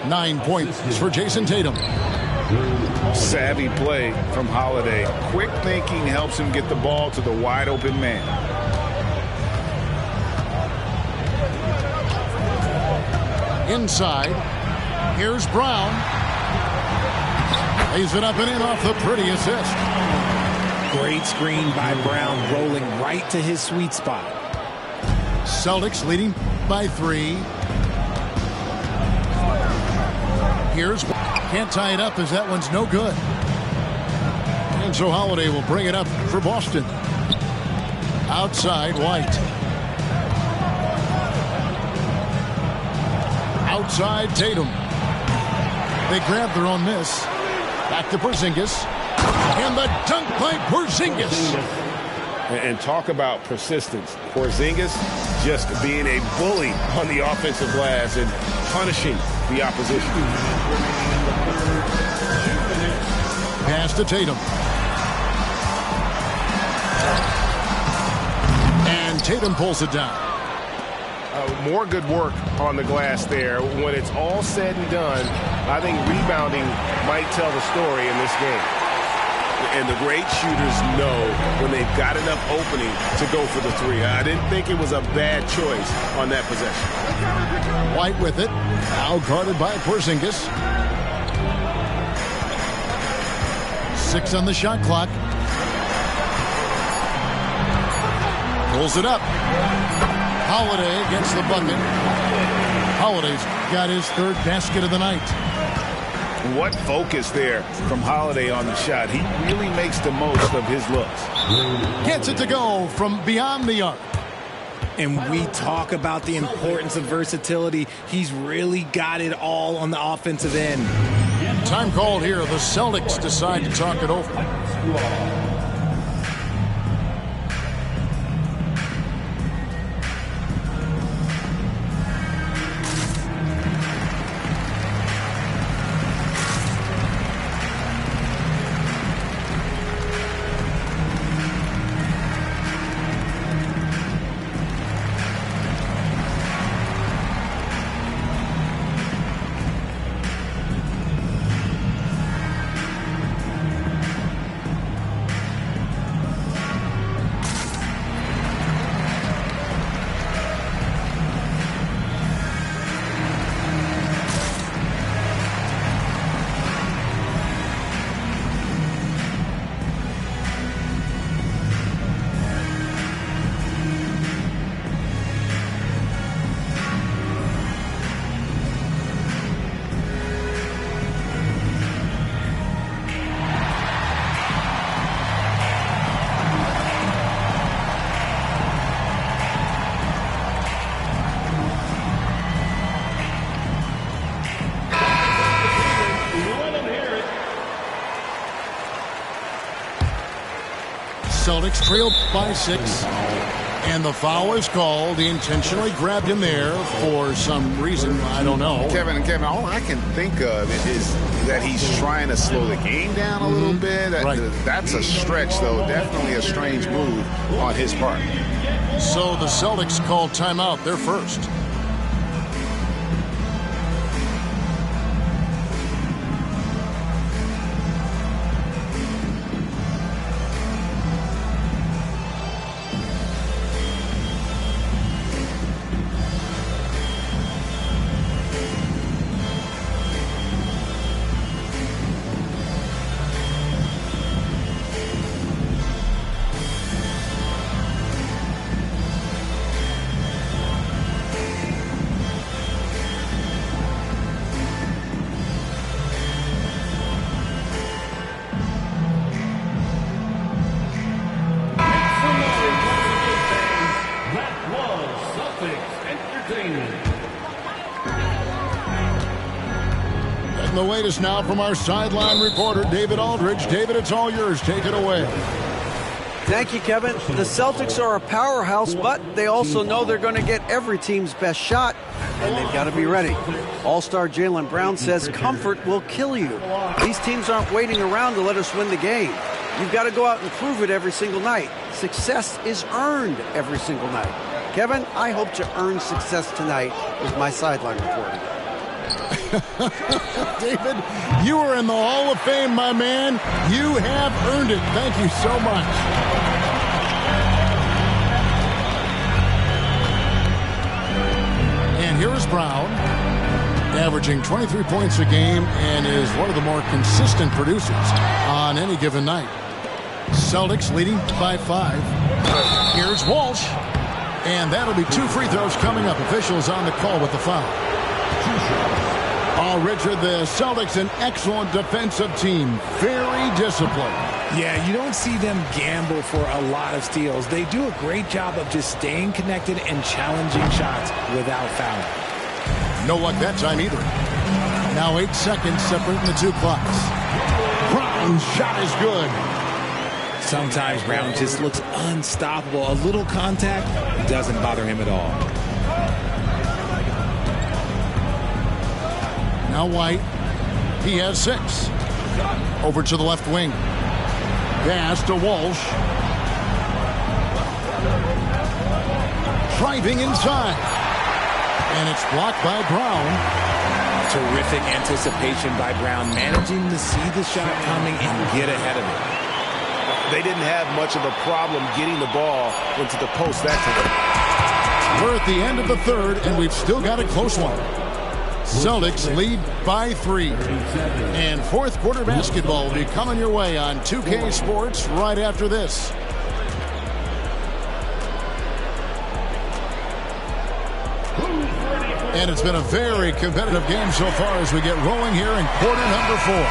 9 points for Jason Tatum. Savvy play from Holiday. Quick thinking helps him get the ball to the wide-open man. Inside. Here's Brown. Lays it up and in off the pretty assist. Great screen by Brown, rolling right to his sweet spot. Celtics leading by 3. Here's can't tie it up as that one's no good. And so Holiday will bring it up for Boston. Outside, White. Outside, Tatum. They grab their own miss. Back to Porzingis. And the dunk by Porzingis. And talk about persistence. Porzingis just being a bully on the offensive glass and punishing the opposition. Pass to Tatum. And Tatum pulls it down. More good work on the glass there. When it's all said and done, I think rebounding might tell the story in this game. And the great shooters know when they've got enough opening to go for the 3. I didn't think it was a bad choice on that possession. White with it. Now guarded by Porzingis. 6 on the shot clock. Pulls it up. Holiday gets the bucket. Holiday's got his 3rd basket of the night. What focus there from Holiday on the shot. He really makes the most of his looks. Gets it to go from beyond the arc. And we talk about the importance of versatility. He's really got it all on the offensive end. Time called here. The Celtics decide to talk it over. Celtics trailed by 6. And the foul is called. He intentionally grabbed him there for some reason. I don't know. Kevin, all I can think of is that he's trying to slow the game down a little bit. Right. That's a stretch, though. Definitely a strange move on his part. So the Celtics called timeout. They're first. Getting the latest now from our sideline reporter, David Aldridge. David, it's all yours. Take it away. Thank you, Kevin. The Celtics are a powerhouse, but they also know they're going to get every team's best shot, and they've got to be ready. All-star Jaylen Brown says comfort will kill you. These teams aren't waiting around to let us win the game. You've got to go out and prove it every single night. Success is earned every single night. Kevin, I hope to earn success tonight with my sideline reporting. David, you are in the Hall of Fame, my man. You have earned it. Thank you so much. And here is Brown, averaging 23 points a game and is one of the more consistent producers on any given night. Celtics leading by 5. Here's Walsh. And that'll be 2 free throws coming up. Officials on the call with the foul. Oh, Richard, the Celtics, an excellent defensive team. Very disciplined. Yeah, you don't see them gamble for a lot of steals. They do a great job of just staying connected and challenging shots without fouling. No luck that time either. Now 8 seconds separating the two clocks. Brown's shot is good. Sometimes Brown just looks unstoppable. A little contact doesn't bother him at all. Now White. He has 6. Over to the left wing. Pass to Walsh. Driving inside. And it's blocked by Brown. Terrific anticipation by Brown, managing to see the shot coming and get ahead of it. They didn't have much of a problem getting the ball into the post that time. We're at the end of the third, and we've still got a close one. Celtics lead by 3. And fourth quarter basketball will be coming your way on 2K Sports right after this. And it's been a very competitive game so far as we get rolling here in quarter number 4.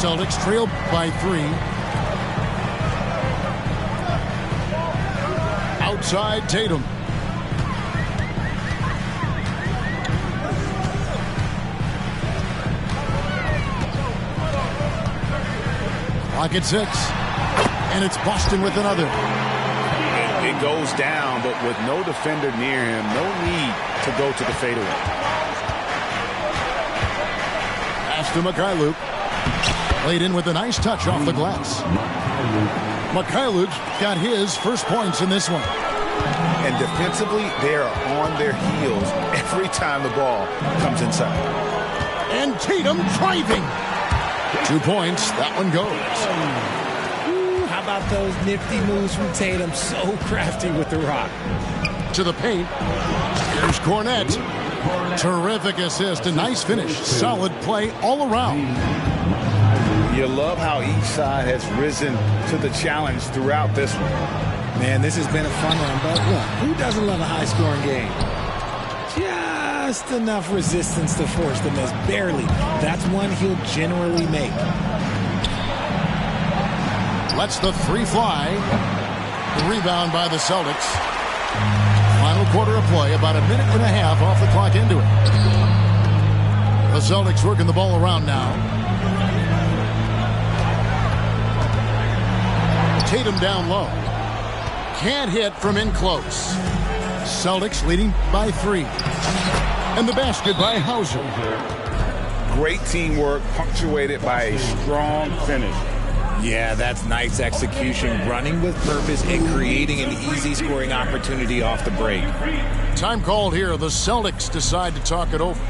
Celtics trail by 3. Outside Tatum. Clock at 6. And it's Boston with another. It goes down, but with no defender near him, no need to go to the fadeaway. Pass to Mikhailuk. Played in with a nice touch off the glass. Mikhailuk's got his first points in this one. And defensively, they are on their heels every time the ball comes inside. And Tatum driving. 2 points. That one goes. Ooh, how about those nifty moves from Tatum? So crafty with the rock. To the paint. Here's Cornette. Terrific assist. A nice finish. Solid play all around. You love how each side has risen to the challenge throughout this one. Man, this has been a fun one, but look, who doesn't love a high-scoring game? Just enough resistance to force the miss. Barely. That's one he'll generally make. Lets the 3 fly. The rebound by the Celtics. Final quarter of play, about a minute and a half off the clock into it. The Celtics working the ball around now. Tatum down low. Can't hit from in close. Celtics leading by 3. And the basket by Hauser. Great teamwork punctuated by a strong finish. Yeah, that's nice execution. Running with purpose and creating an easy scoring opportunity off the break. Time called here. The Celtics decide to talk it over.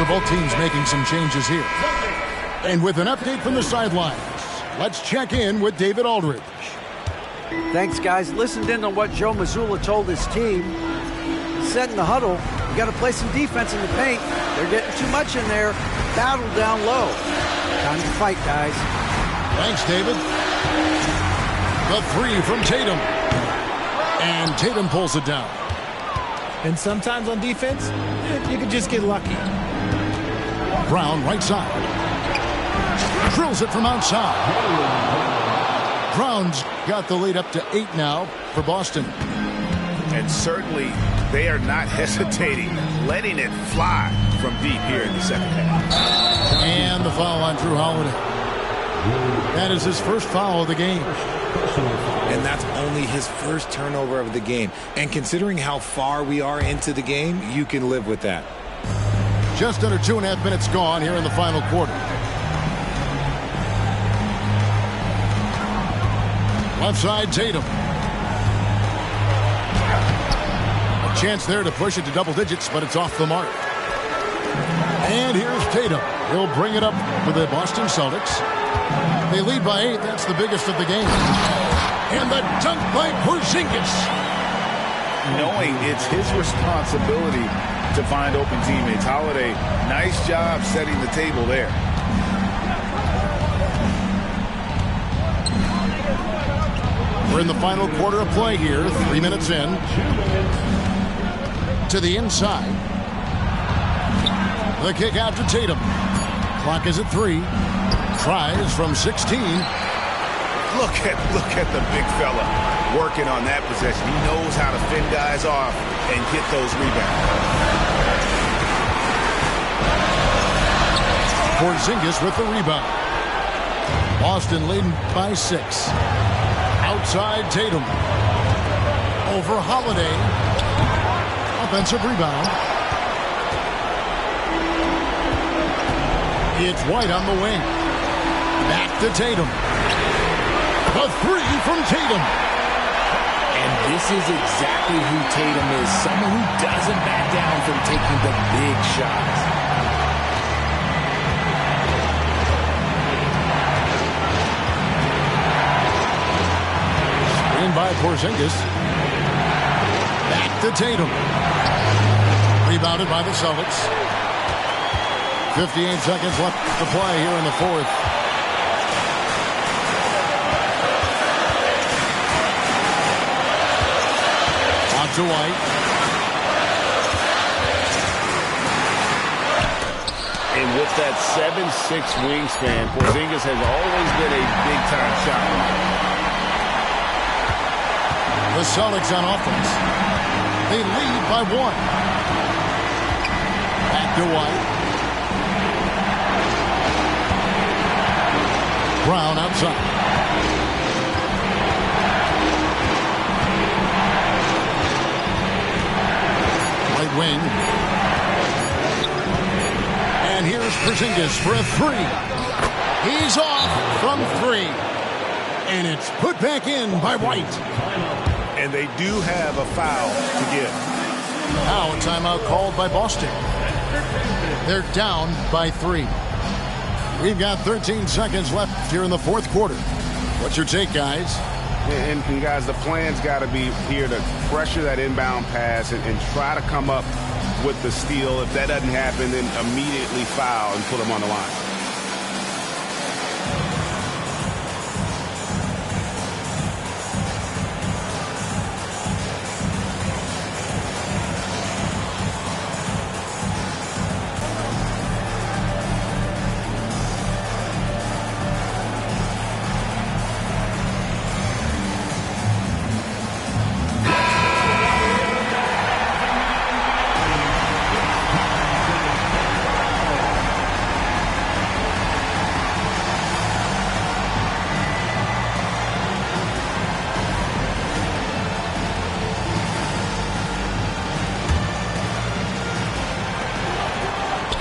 both teams making some changes here. And with an update from the sidelines, let's check in with David Aldridge. Thanks, guys. Listened in on what Joe Mazzulla told his team. He said in the huddle, you got to play some defense in the paint. They're getting too much in there. Battle down low. Time to fight, guys. Thanks, David. The three from Tatum. And Tatum pulls it down. And sometimes on defense, you can just get lucky. Brown, right side. Drills it from outside. Brown's got the lead up to 8 now for Boston. And certainly they are not hesitating, letting it fly from deep here in the second half. And the foul on Drew Holiday. That is his first foul of the game. And that's only his first turnover of the game. And considering how far we are into the game, you can live with that. Just under 2.5 minutes gone here in the final quarter. Left side, Tatum. A chance there to push it to double digits, but it's off the mark. And here's Tatum. He'll bring it up for the Boston Celtics. They lead by 8. That's the biggest of the game. And the dunk by Porzingis. Knowing it's his responsibility to find open teammates. Holiday, nice job setting the table there. We're in the final quarter of play here. 3 minutes in. To the inside. The kick out to Tatum. Clock is at 3. Tries from 16. Look at the big fella working on that possession. He knows how to fend guys off and get those rebounds. Porzingis with the rebound. Boston leading by 6. Outside Tatum. Over Holiday. Offensive rebound. It's White on the wing. Back to Tatum. A 3 from Tatum. And this is exactly who Tatum is. Someone who doesn't back down from taking the big shots. Screen by Porzingis. Back to Tatum. Rebounded by the Celtics. 58 seconds left to play here in the fourth. On to White. And with that 7'6" wingspan, Porzingis has always been a big-time shot blocker. The Celtics on offense. They lead by 1. Back to White. Brown outside. Right wing. And here's Porzingis for a 3. He's off from 3. And it's put back in by White. And they do have a foul to give. Now a timeout called by Boston. They're down by 3. We've got 13 seconds left here in the fourth quarter. What's your take, guys? And guys, the plan's got to be here to pressure that inbound pass and try to come up with the steal. If that doesn't happen, then immediately foul and put them on the line.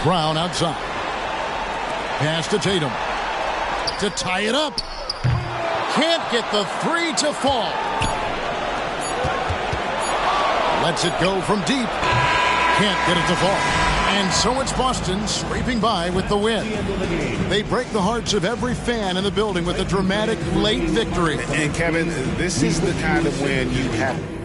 Brown outside. Pass to Tatum. To tie it up. Can't get the 3 to fall. Lets it go from deep. Can't get it to fall. And so it's Boston scraping by with the win. They break the hearts of every fan in the building with a dramatic late victory. And Kevin, this is the kind of win you have.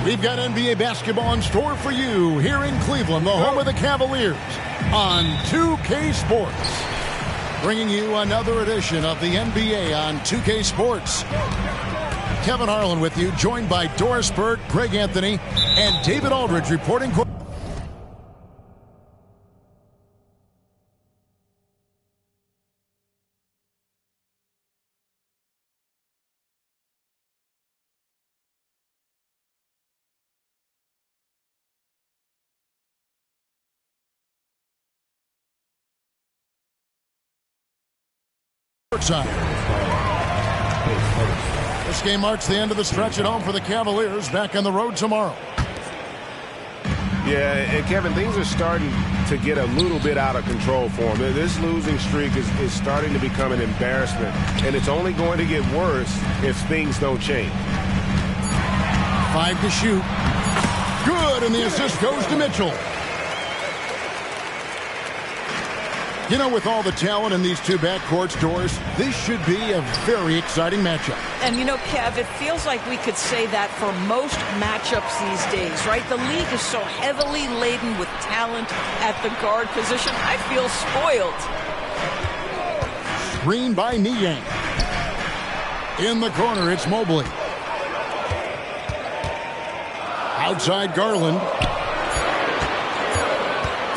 We've got NBA basketball in store for you here in Cleveland, the home of the Cavaliers, on 2K Sports. Bringing you another edition of the NBA on 2K Sports. Kevin Harlan with you, joined by Doris Burke, Greg Anthony, and David Aldridge reporting. This game marks the end of the stretch at home for the Cavaliers. Back on the road tomorrow. Yeah, and Kevin, things are starting to get a little bit out of control for them. This losing streak is starting to become an embarrassment, and it's only going to get worse if things don't change. 5 to shoot. Good, and the assist goes to Mitchell. You know, with all the talent in these two backcourts, Doris, this should be a very exciting matchup. And, you know, Kev, it feels like we could say that for most matchups these days, right? The league is so heavily laden with talent at the guard position. I feel spoiled. Screen by Niang. In the corner, it's Mobley. Outside Garland.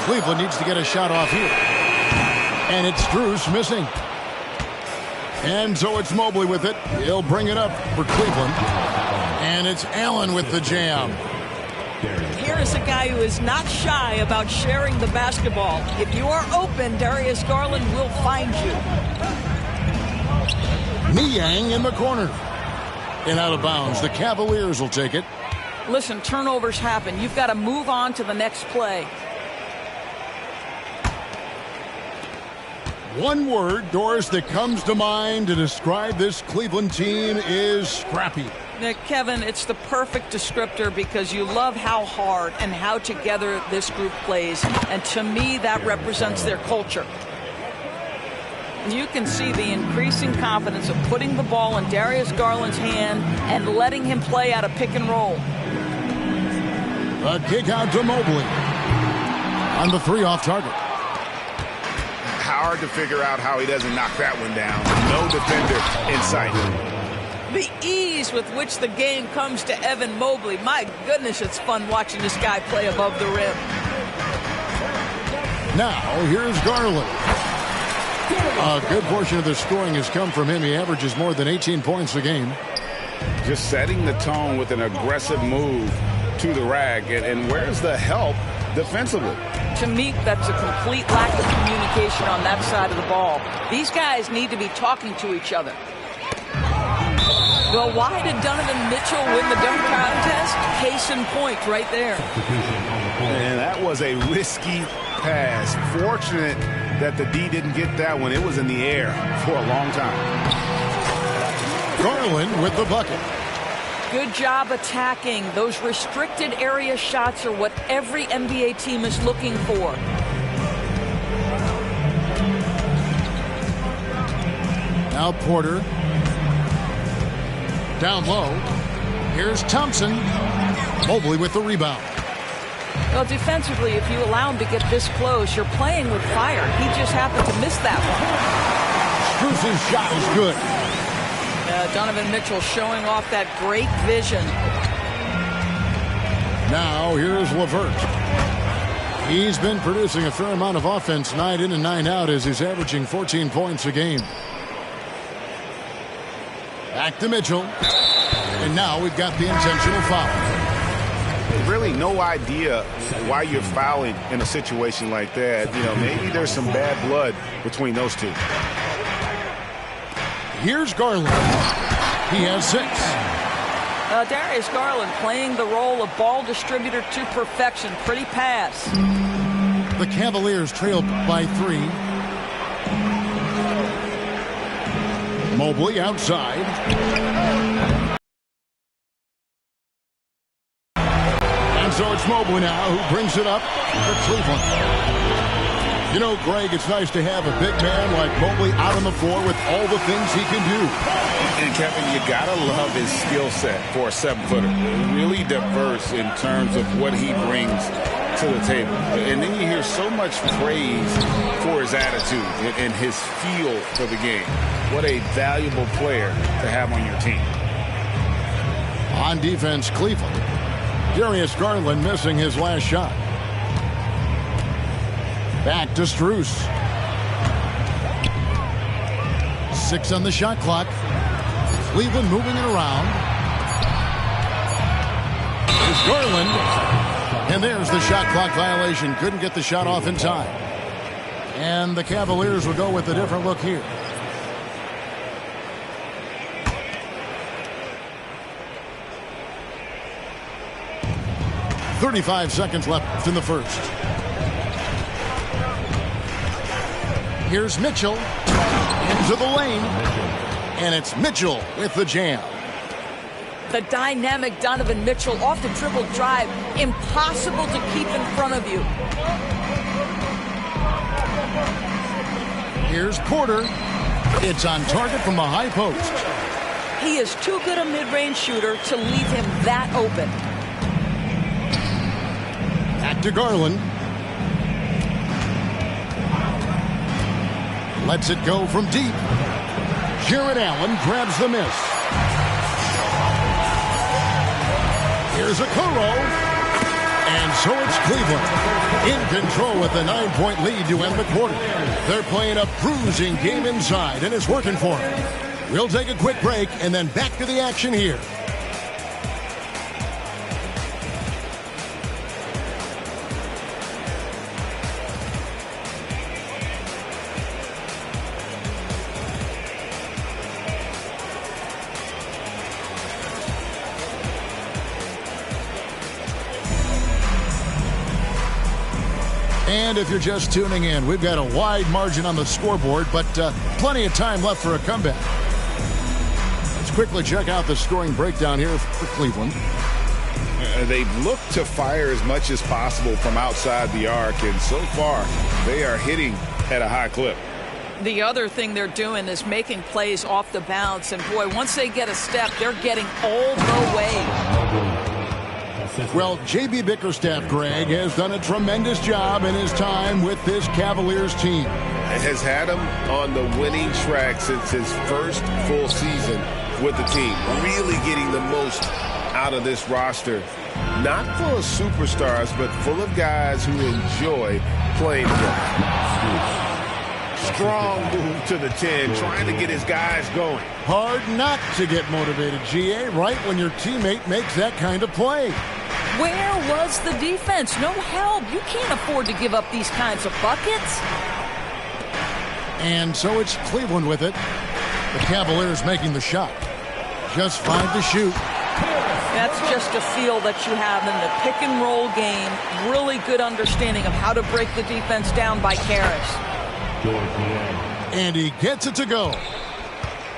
Cleveland needs to get a shot off here. And it's Strus missing. And so it's Mobley with it. He'll bring it up for Cleveland. And it's Allen with the jam. Here is a guy who is not shy about sharing the basketball. If you are open, Darius Garland will find you. Niang in the corner. And out of bounds. The Cavaliers will take it. Listen, turnovers happen. You've got to move on to the next play. One word, Doris, that comes to mind to describe this Cleveland team is scrappy. Kevin, it's the perfect descriptor because you love how hard and how together this group plays. And to me, that represents their culture. You can see the increasing confidence of putting the ball in Darius Garland's hand and letting him play out of pick and roll. A kick out to Mobley. On the 3 off target. Hard to figure out how he doesn't knock that one down. No defender in sight. The ease with which the game comes to Evan Mobley. My goodness, it's fun watching this guy play above the rim. Now, here's Garland. A good portion of the scoring has come from him. He averages more than 18 points a game. Just setting the tone with an aggressive move to the rack. And where's the help defensively? To me, that's a complete lack of communication on that side of the ball. These guys need to be talking to each other. Well, why did Donovan Mitchell win the dunk contest? Case in point right there. And that was a risky pass. Fortunate that the D didn't get that one. It was in the air for a long time. Garland with the bucket. Good job attacking. Those restricted area shots are what every NBA team is looking for. Now Porter. Down low. Here's Thompson. Mobley with the rebound. Well, defensively, if you allow him to get this close, you're playing with fire. He just happened to miss that one. Strus's shot is good. Donovan Mitchell showing off that great vision. Now here's LeVert. He's been producing a fair amount of offense night in and night out as he's averaging 14 points a game. Back to Mitchell. And now we've got the intentional foul. Really no idea why you're fouling in a situation like that. You know, maybe there's some bad blood between those two. Here's Garland. He has 6. Darius Garland playing the role of ball distributor to perfection. Pretty pass. The Cavaliers trail by 3. Mobley outside. And so it's Mobley now who brings it up for Cleveland. You know, Greg, it's nice to have a big man like Mobley out on the floor with all the things he can do. And, Kevin, you got to love his skill set for a 7-footer. Really diverse in terms of what he brings to the table. And then you hear so much praise for his attitude and his feel for the game. What a valuable player to have on your team. On defense, Cleveland. Darius Garland missing his last shot. Back to Strus. 6 on the shot clock. Cleveland moving it around. There's Garland. And there's the shot clock violation. Couldn't get the shot off in time. And the Cavaliers will go with a different look here. .35 seconds left in the first. Here's Mitchell into the lane. And it's Mitchell with the jam. The dynamic Donovan Mitchell off the dribble drive. Impossible to keep in front of you. Here's Porter. It's on target from the high post. He is too good a mid-range shooter to leave him that open. Back to Garland. Lets it go from deep. Jared Allen grabs the miss. Here's Okoro. And so it's Cleveland in control with the 9-point lead to end the quarter. They're playing a bruising game inside, and it's working for them. We'll take a quick break and then back to the action here. And if you're just tuning in, we've got a wide margin on the scoreboard, but plenty of time left for a comeback. Let's quickly check out the scoring breakdown here for Cleveland. They've looked to fire as much as possible from outside the arc, and so far they are hitting at a high clip. The other thing they're doing is making plays off the bounce, and boy, once they get a step, they're getting all the way. Well, J.B. Bickerstaff, Greg, has done a tremendous job in his time with this Cavaliers team. Has had him on the winning track since his first full season with the team. Really getting the most out of this roster. Not full of superstars, but full of guys who enjoy playing together. Strong move to the 10, trying to get his guys going. Hard not to get motivated, G.A., right when your teammate makes that kind of play. Where was the defense? No help. You can't afford to give up these kinds of buckets. And so it's Cleveland with it. The Cavaliers making the shot. Just 5 to shoot. That's just a feel that you have in the pick-and-roll game. Really good understanding of how to break the defense down by Karras. And he gets it to go.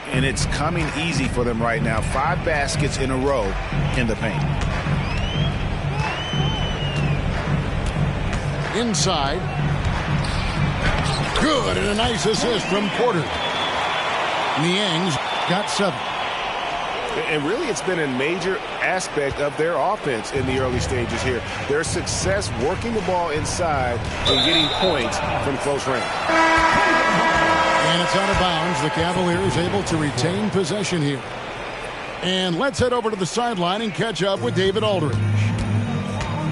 And it's coming easy for them right now. 5 baskets in a row in the paint. Inside. Good, and a nice assist from Porter. Niang's got 7. And really, it's been a major aspect of their offense in the early stages here. Their success working the ball inside and getting points from close range. And it's out of bounds. The Cavaliers able to retain possession here. And let's head over to the sideline and catch up with David Aldridge.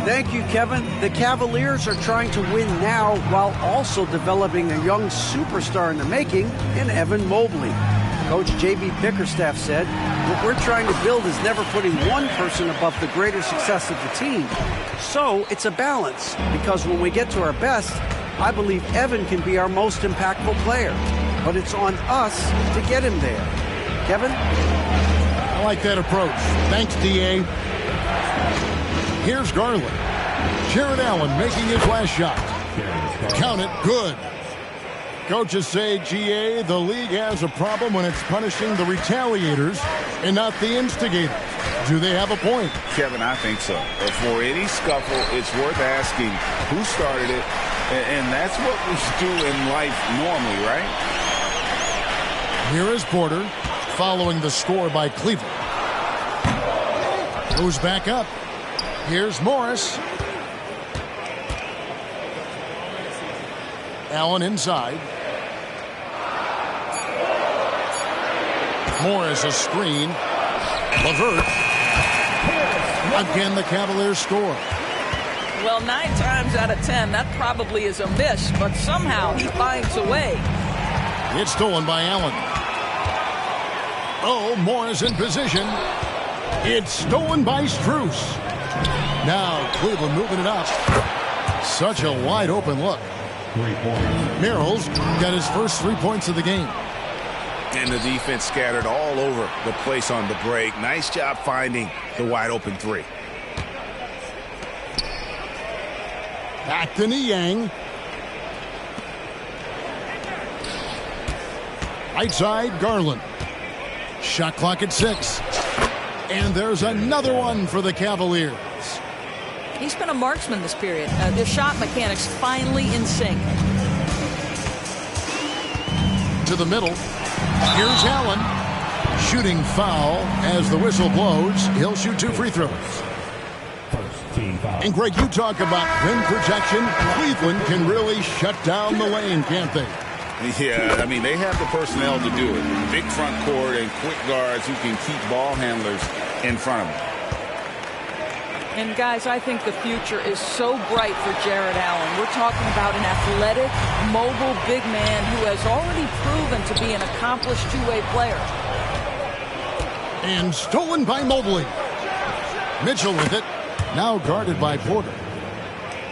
Thank you, Kevin. The Cavaliers are trying to win now while also developing a young superstar in the making in Evan Mobley. Coach J.B. Bickerstaff said, what we're trying to build is never putting one person above the greater success of the team. So it's a balance, because when we get to our best, I believe Evan can be our most impactful player. But it's on us to get him there. Kevin? I like that approach. Thanks, D.A. Here's Garland. Jared Allen making his last shot. Count it, good. Coaches say, GA, the league has a problem when it's punishing the retaliators and not the instigators. Do they have a point? Kevin, I think so. For any scuffle, it's worth asking who started it, and that's what we do in life normally, right? Here is Porter, following the score by Cleveland. Goes back up. Here's Morris. Allen inside. Morris a screen. LeVert. Again, the Cavaliers score. Well, 9 times out of 10, that probably is a miss, but somehow he finds a way. It's stolen by Allen. Oh, Morris in position. It's stolen by Strus. Now Cleveland moving it up. Such a wide open look. Merrill's got his first 3 points of the game. And the defense scattered all over the place on the break. Nice job finding the wide open three. Back to Niang. Right side, Garland. Shot clock at 6. And there's another one for the Cavaliers. He's been a marksman this period. Their shot mechanics finally in sync. To the middle. Here's Allen. Shooting foul as the whistle blows. He'll shoot 2 free throws. And Greg, you talk about rim protection. Cleveland can really shut down the lane, can't they? Yeah, I mean, they have the personnel to do it. Big front court and quick guards who can keep ball handlers in front of them. And guys, I think the future is so bright for Jared Allen. We're talking about an athletic, mobile big man who has already proven to be an accomplished two-way player. And stolen by Mobley. Mitchell with it. Now guarded by Porter.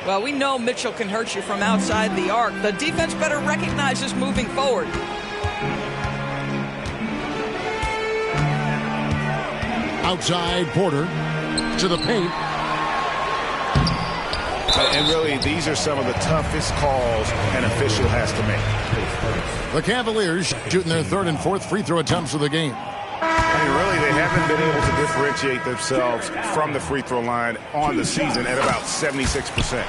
Well, we know Mitchell can hurt you from outside the arc. The defense better recognize this moving forward. Outside Porter to the paint. And really, these are some of the toughest calls an official has to make. The Cavaliers shooting their 3rd and 4th free throw attempts of the game. I mean, really, they haven't been able to differentiate themselves from the free throw line on the season at about 76%.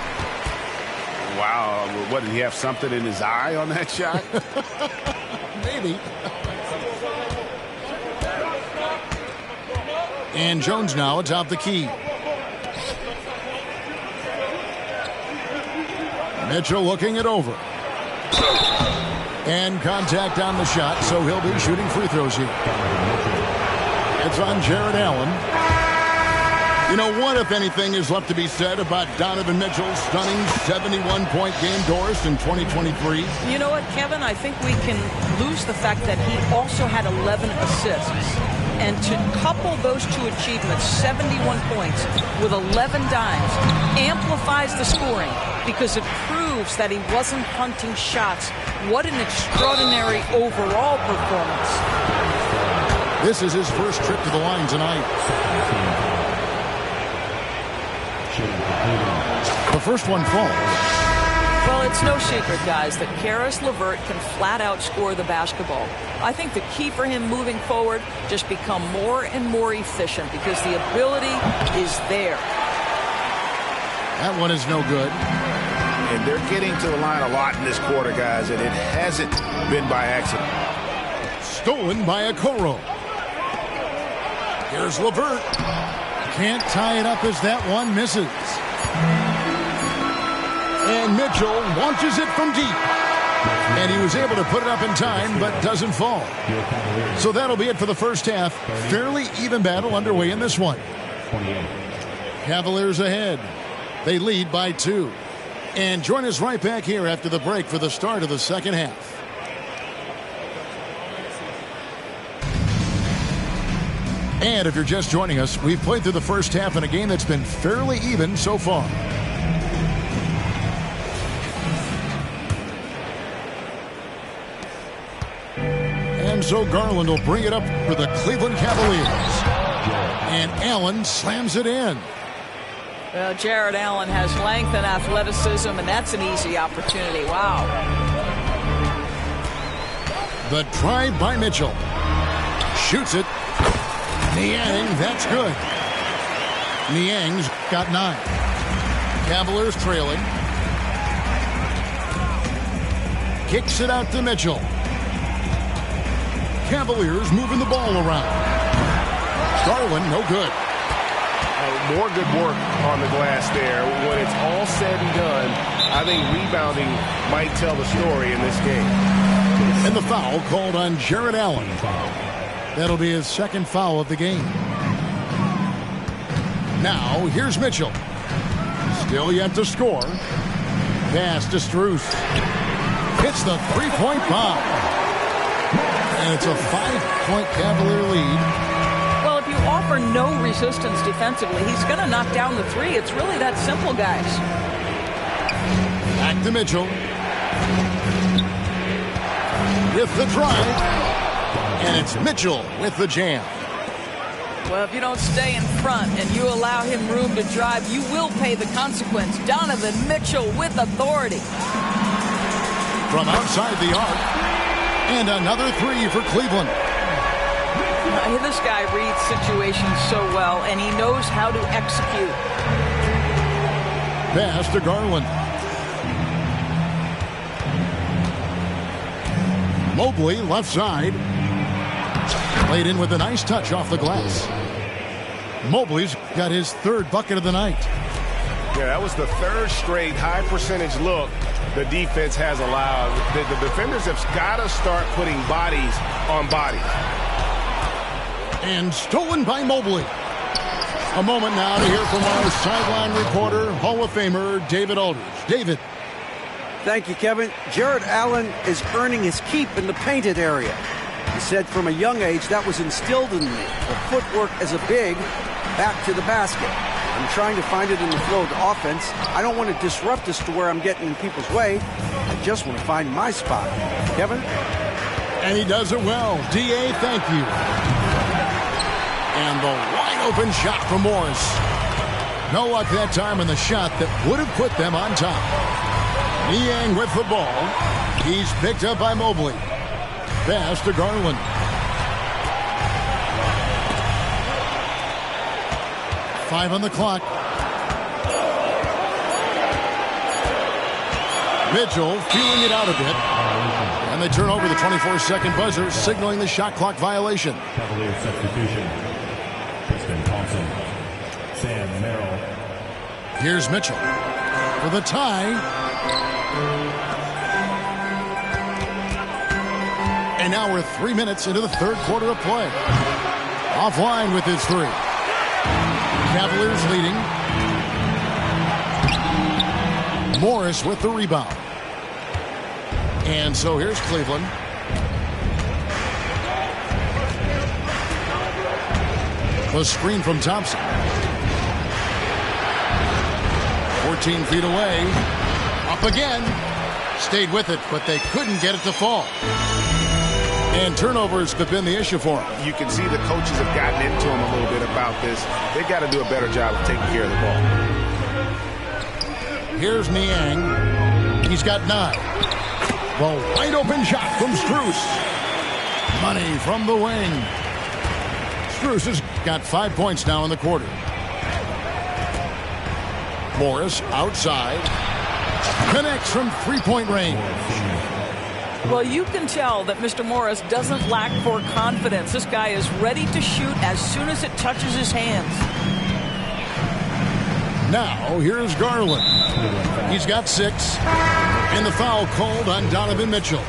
Wow. What, did he have something in his eye on that shot? Maybe. And Jones now atop the key. Mitchell looking it over. And contact on the shot, so he'll be shooting free throws here. It's on Jared Allen. You know, what, if anything, is left to be said about Donovan Mitchell's stunning 71-point game Doris in 2023? You know what, Kevin? I think we can lose the fact that he also had 11 assists. And to couple those two achievements, 71 points with 11 dimes, amplifies the scoring because it proves that he wasn't hunting shots. What an extraordinary overall performance. This is his first trip to the line tonight. The first one falls. Well, it's no secret, guys, that Karis LeVert can flat out score the basketball. I think the key for him moving forward, just become more and more efficient because the ability is there. That one is no good. And they're getting to the line a lot in this quarter, guys, and it hasn't been by accident. Stolen by Okoro. Here's LeVert. Can't tie it up as that one misses. And Mitchell launches it from deep. And he was able to put it up in time, but doesn't fall. So that'll be it for the first half. Fairly even battle underway in this one. Cavaliers ahead. They lead by 2. And join us right back here after the break for the start of the second half. And if you're just joining us, we've played through the first half in a game that's been fairly even so far. And so Garland will bring it up for the Cleveland Cavaliers. And Allen slams it in. Well, Jared Allen has length and athleticism, and that's an easy opportunity. Wow. The drive by Mitchell. Shoots it. Niang, that's good. Niang's got 9. Cavaliers trailing. Kicks it out to Mitchell. Cavaliers moving the ball around. Garland, no good. More good work on the glass there. When it's all said and done, I think rebounding might tell the story in this game. And the foul called on Jared Allen. That'll be his second foul of the game. Now, here's Mitchell. Still yet to score. Pass to Strus. Hits the three-point bomb. And it's a 5-point Cavalier lead. Well, if you offer no resistance defensively, he's going to knock down the three. It's really that simple, guys. Back to Mitchell. With the drive. And it's Mitchell with the jam. Well, if you don't stay in front and you allow him room to drive, you will pay the consequence. Donovan Mitchell with authority. From outside the arc. And another three for Cleveland. This guy reads situations so well, and he knows how to execute. Pass to Garland. Mobley, left side. Played in with a nice touch off the glass. Mobley's got his third bucket of the night. Yeah, that was the third straight high percentage look the defense has allowed. The defenders have got to start putting bodies on bodies. And stolen by Mobley. A moment now to hear from our sideline reporter, Hall of Famer David Aldridge. David. Thank you, Kevin. Jared Allen is earning his keep in the painted area. He said from a young age that was instilled in me. The footwork as a big, back to the basket. I'm trying to find it in the flow of the offense. I don't want to disrupt this to where I'm getting in people's way. I just want to find my spot. Kevin? And he does it well. D.A., thank you. And the wide open shot from Morris. No luck that time in the shot that would have put them on top. Niang with the ball. He's picked up by Mobley. Pass to Garland. Five on the clock. Mitchell feeling it out a bit. And they turn over the 24-second buzzer, signaling the shot clock violation. Cavalier substitution. Tristan Thompson. Sam Merrill. Here's Mitchell for the tie. And now we're 3 minutes into the third quarter of play. Offline with his three. Cavaliers leading. Morris with the rebound. And so here's Cleveland. The screen from Thompson. 14 feet away. Up again. Stayed with it, but they couldn't get it to fall. And turnovers have been the issue for him. You can see the coaches have gotten into him a little bit about this. They've got to do a better job of taking care of the ball. Here's Niang. He's got 9. The wide open shot from Strus. Money from the wing. Strus has got 5 points now in the quarter. Morris outside. Connects from three-point range. Well, you can tell that Mr. Morris doesn't lack for confidence. This guy is ready to shoot as soon as it touches his hands. Now, here's Garland. He's got 6. And the foul called on Donovan Mitchell.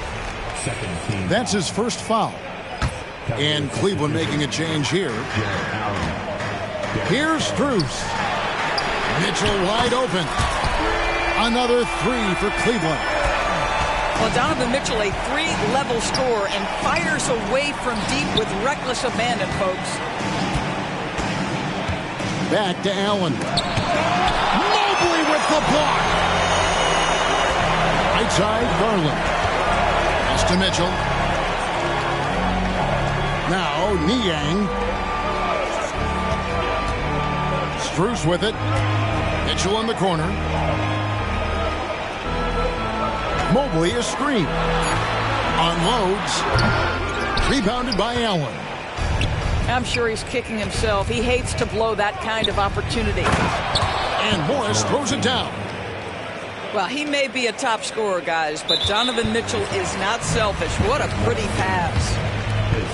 That's his first foul. And Cleveland making a change here. Here's Strus. Mitchell wide open. Another 3 for Cleveland. Well, Donovan Mitchell, a 3-level scorer, and fires away from deep with reckless abandon, folks. Back to Allen. Mobley with the block. Right side, Garland. Pass to Mitchell. Now, Niang. Strus with it. Mitchell in the corner. Mobley a screen. Unloads. Rebounded by Allen. I'm sure he's kicking himself. He hates to blow that kind of opportunity. And Morris throws it down. Well, he may be a top scorer, guys, but Donovan Mitchell is not selfish. What a pretty pass.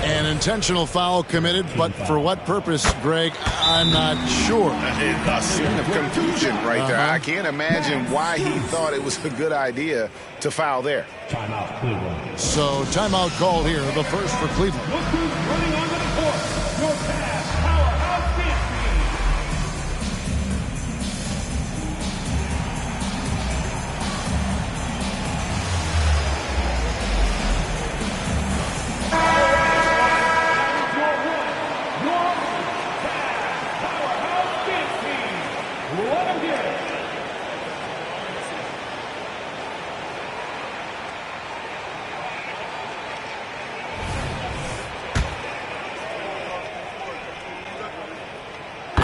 An intentional foul committed, but for what purpose, Greg? I'm not sure. A scene of confusion right there. I can't imagine why he thought it was a good idea to foul there. Timeout, Cleveland. So timeout called here, the first for Cleveland. Look who's running onto the court. Your pass, powerhouse dance team.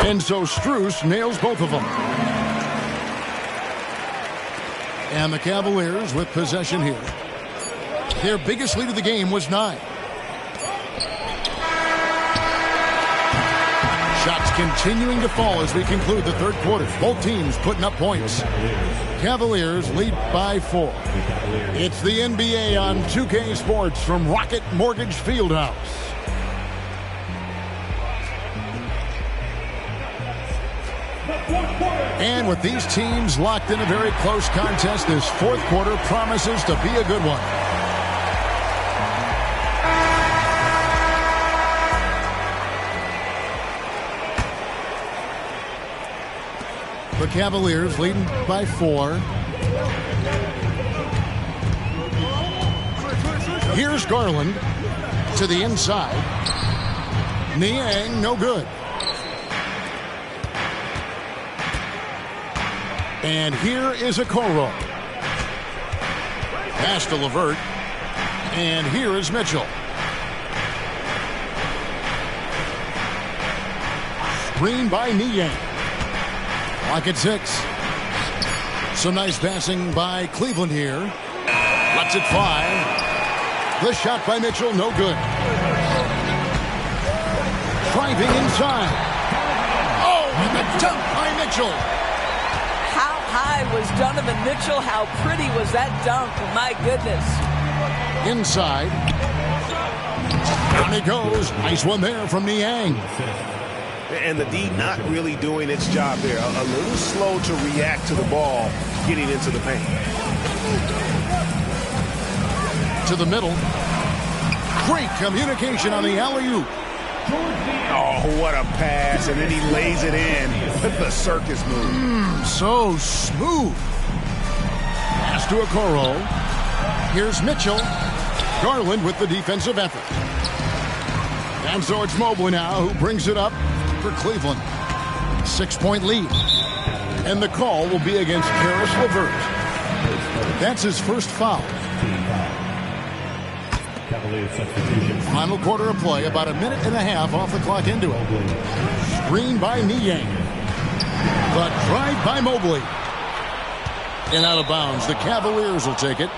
And so Strus nails both of them. And the Cavaliers with possession here. Their biggest lead of the game was 9. Shots continuing to fall as we conclude the third quarter. Both teams putting up points. Cavaliers lead by 4. It's the NBA on 2K Sports from Rocket Mortgage Fieldhouse. And with these teams locked in a very close contest, this fourth quarter promises to be a good one. The Cavaliers leading by 4. Here's Garland to the inside. Niang, no good. And here is Okoro. Pass to LeVert. And here is Mitchell. Screen by Niang. Clock at 6. Some nice passing by Cleveland here. Lets it fly. The shot by Mitchell, no good. Driving inside. Oh, and the dunk by Mitchell. How high was Donovan Mitchell? How pretty was that dunk? My goodness. Inside. Down he goes. Nice one there from Niang. And the D not really doing its job there. A little slow to react to the ball getting into the paint. To the middle. Great communication on the alley-oop. Oh, what a pass. And then he lays it in with the circus move. So smooth. Pass to Okoro. Here's Mitchell. Garland with the defensive effort. And so it's Mobley now who brings it up for Cleveland. 6-point lead. And the call will be against Karis LeVert. That's his first foul. Final quarter of play, about a minute and a half off the clock into it. Screen by Niang. The drive by Mobley. And out of bounds. The Cavaliers will take it.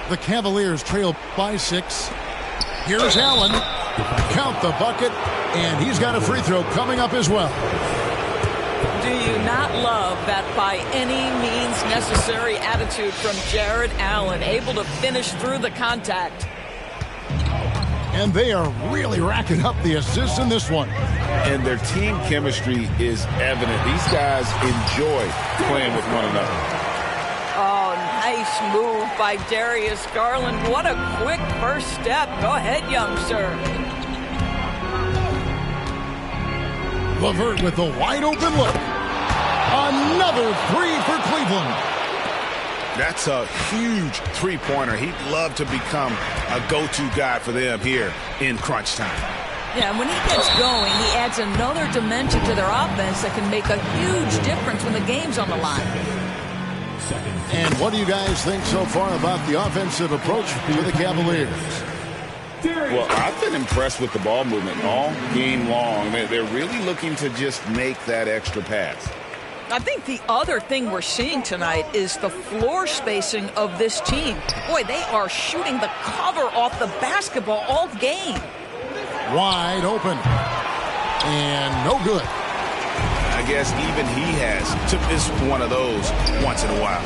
The Cavaliers trail by 6. Here's Allen. Count the bucket. And he's got a free throw coming up as well. Do you not love that by any means necessary attitude from Jared Allen, able to finish through the contact? And they are really racking up the assists in this one. And their team chemistry is evident. These guys enjoy playing with one another. Oh, nice move by Darius Garland. What a quick first step. Go ahead, young sir. LeVert with a wide open look. Another 3 for Cleveland. That's a huge three-pointer. He'd love to become a go-to guy for them here in crunch time. Yeah, when he gets going, he adds another dimension to their offense that can make a huge difference when the game's on the line. And what do you guys think so far about the offensive approach for the Cavaliers? Well, I've been impressed with the ball movement all game long. They're really looking to just make that extra pass. I think the other thing we're seeing tonight is the floor spacing of this team. Boy, they are shooting the cover off the basketball all game. Wide open. And no good. I guess even he has to miss one of those once in a while.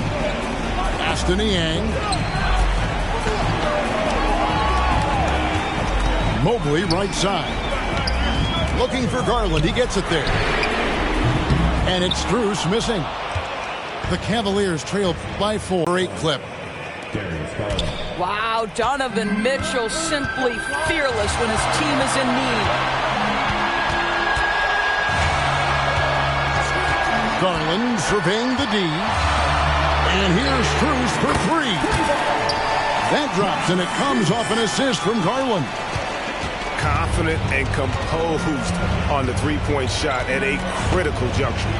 Aston Yang. Mobley right side. Looking for Garland. He gets it there. And it's Strus missing. The Cavaliers trail by 4. Great clip. Wow, Donovan Mitchell simply fearless when his team is in need. Garland surveying the D. And here's Strus for 3. That drops, and it comes off an assist from Garland. Confident and composed on the three-point shot at a critical juncture.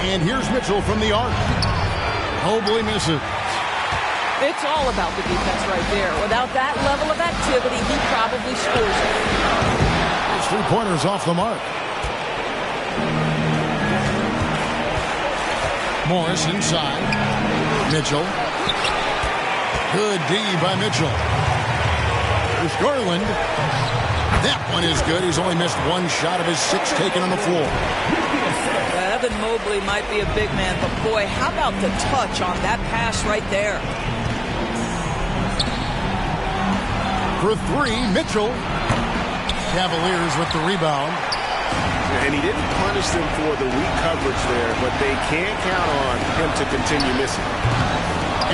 And here's Mitchell from the arc. Mobley misses. It's all about the defense right there. Without that level of activity, he probably scores it. His 3-pointers off the mark. Morris inside. Mitchell. Good D by Mitchell. There's Garland. That one is good. He's only missed 1 shot of his 6 taken on the floor. Evan Mobley might be a big man, but boy, how about the touch on that pass right there? For 3, Mitchell. Cavaliers with the rebound. And he didn't punish them for the weak coverage there, but they can't count on him to continue missing.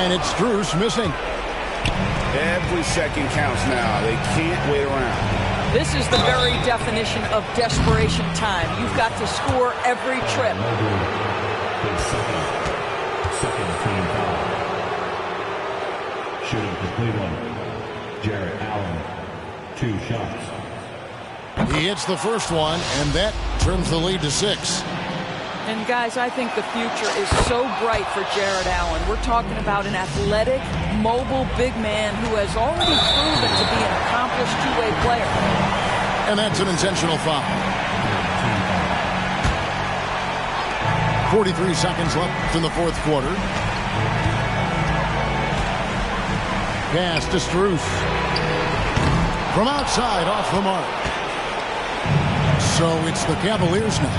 And it's Strus missing. Every second counts now. They can't wait around. This is the very definition of desperation time. You've got to score every trip. Second team foul. Shooting for Cleveland, Jarrett Allen, 2 shots. He hits the first one, and that trims the lead to 6. And guys, I think the future is so bright for Jarrett Allen. We're talking about an athletic, mobile big man who has already proven to be an accomplished two-way player. And that's an intentional foul. 43 seconds left in the 4th quarter. Pass to Strus. From outside, off the mark. So it's the Cavaliers now.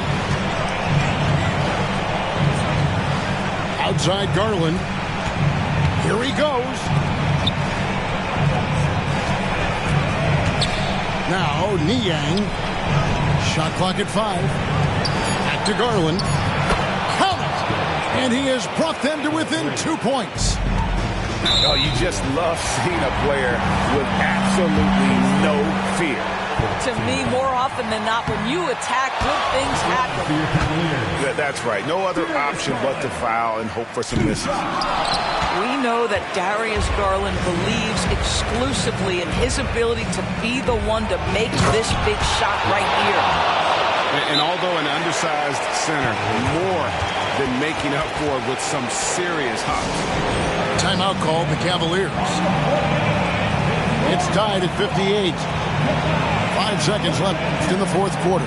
Outside Garland. Here he goes. Now Niang. Shot clock at 5. Back to Garland. Count it! And he has brought them to within 2 points. Oh, you just love seeing a player with absolutely no fear. To me, more often than not, when you attack, good things happen. That's right. No other option but to foul and hope for some misses. We know that Darius Garland believes exclusively in his ability to be the one to make this big shot right here. And although an undersized center, more than making up for it with some serious hops. Timeout called the Cavaliers. It's tied at 58. 5 seconds left in the 4th quarter.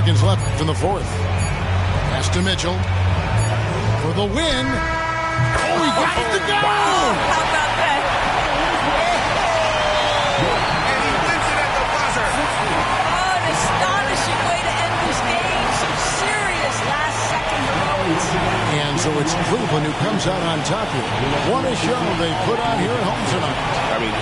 seconds left in the fourth. Pass to Mitchell for the win. Oh, he got it to go! How about that? And he wins it at the buzzer. Oh, an astonishing way to end this game. Some serious last-second heroics. And so it's Cleveland who comes out on top here. What a show they put on here at home tonight. I mean,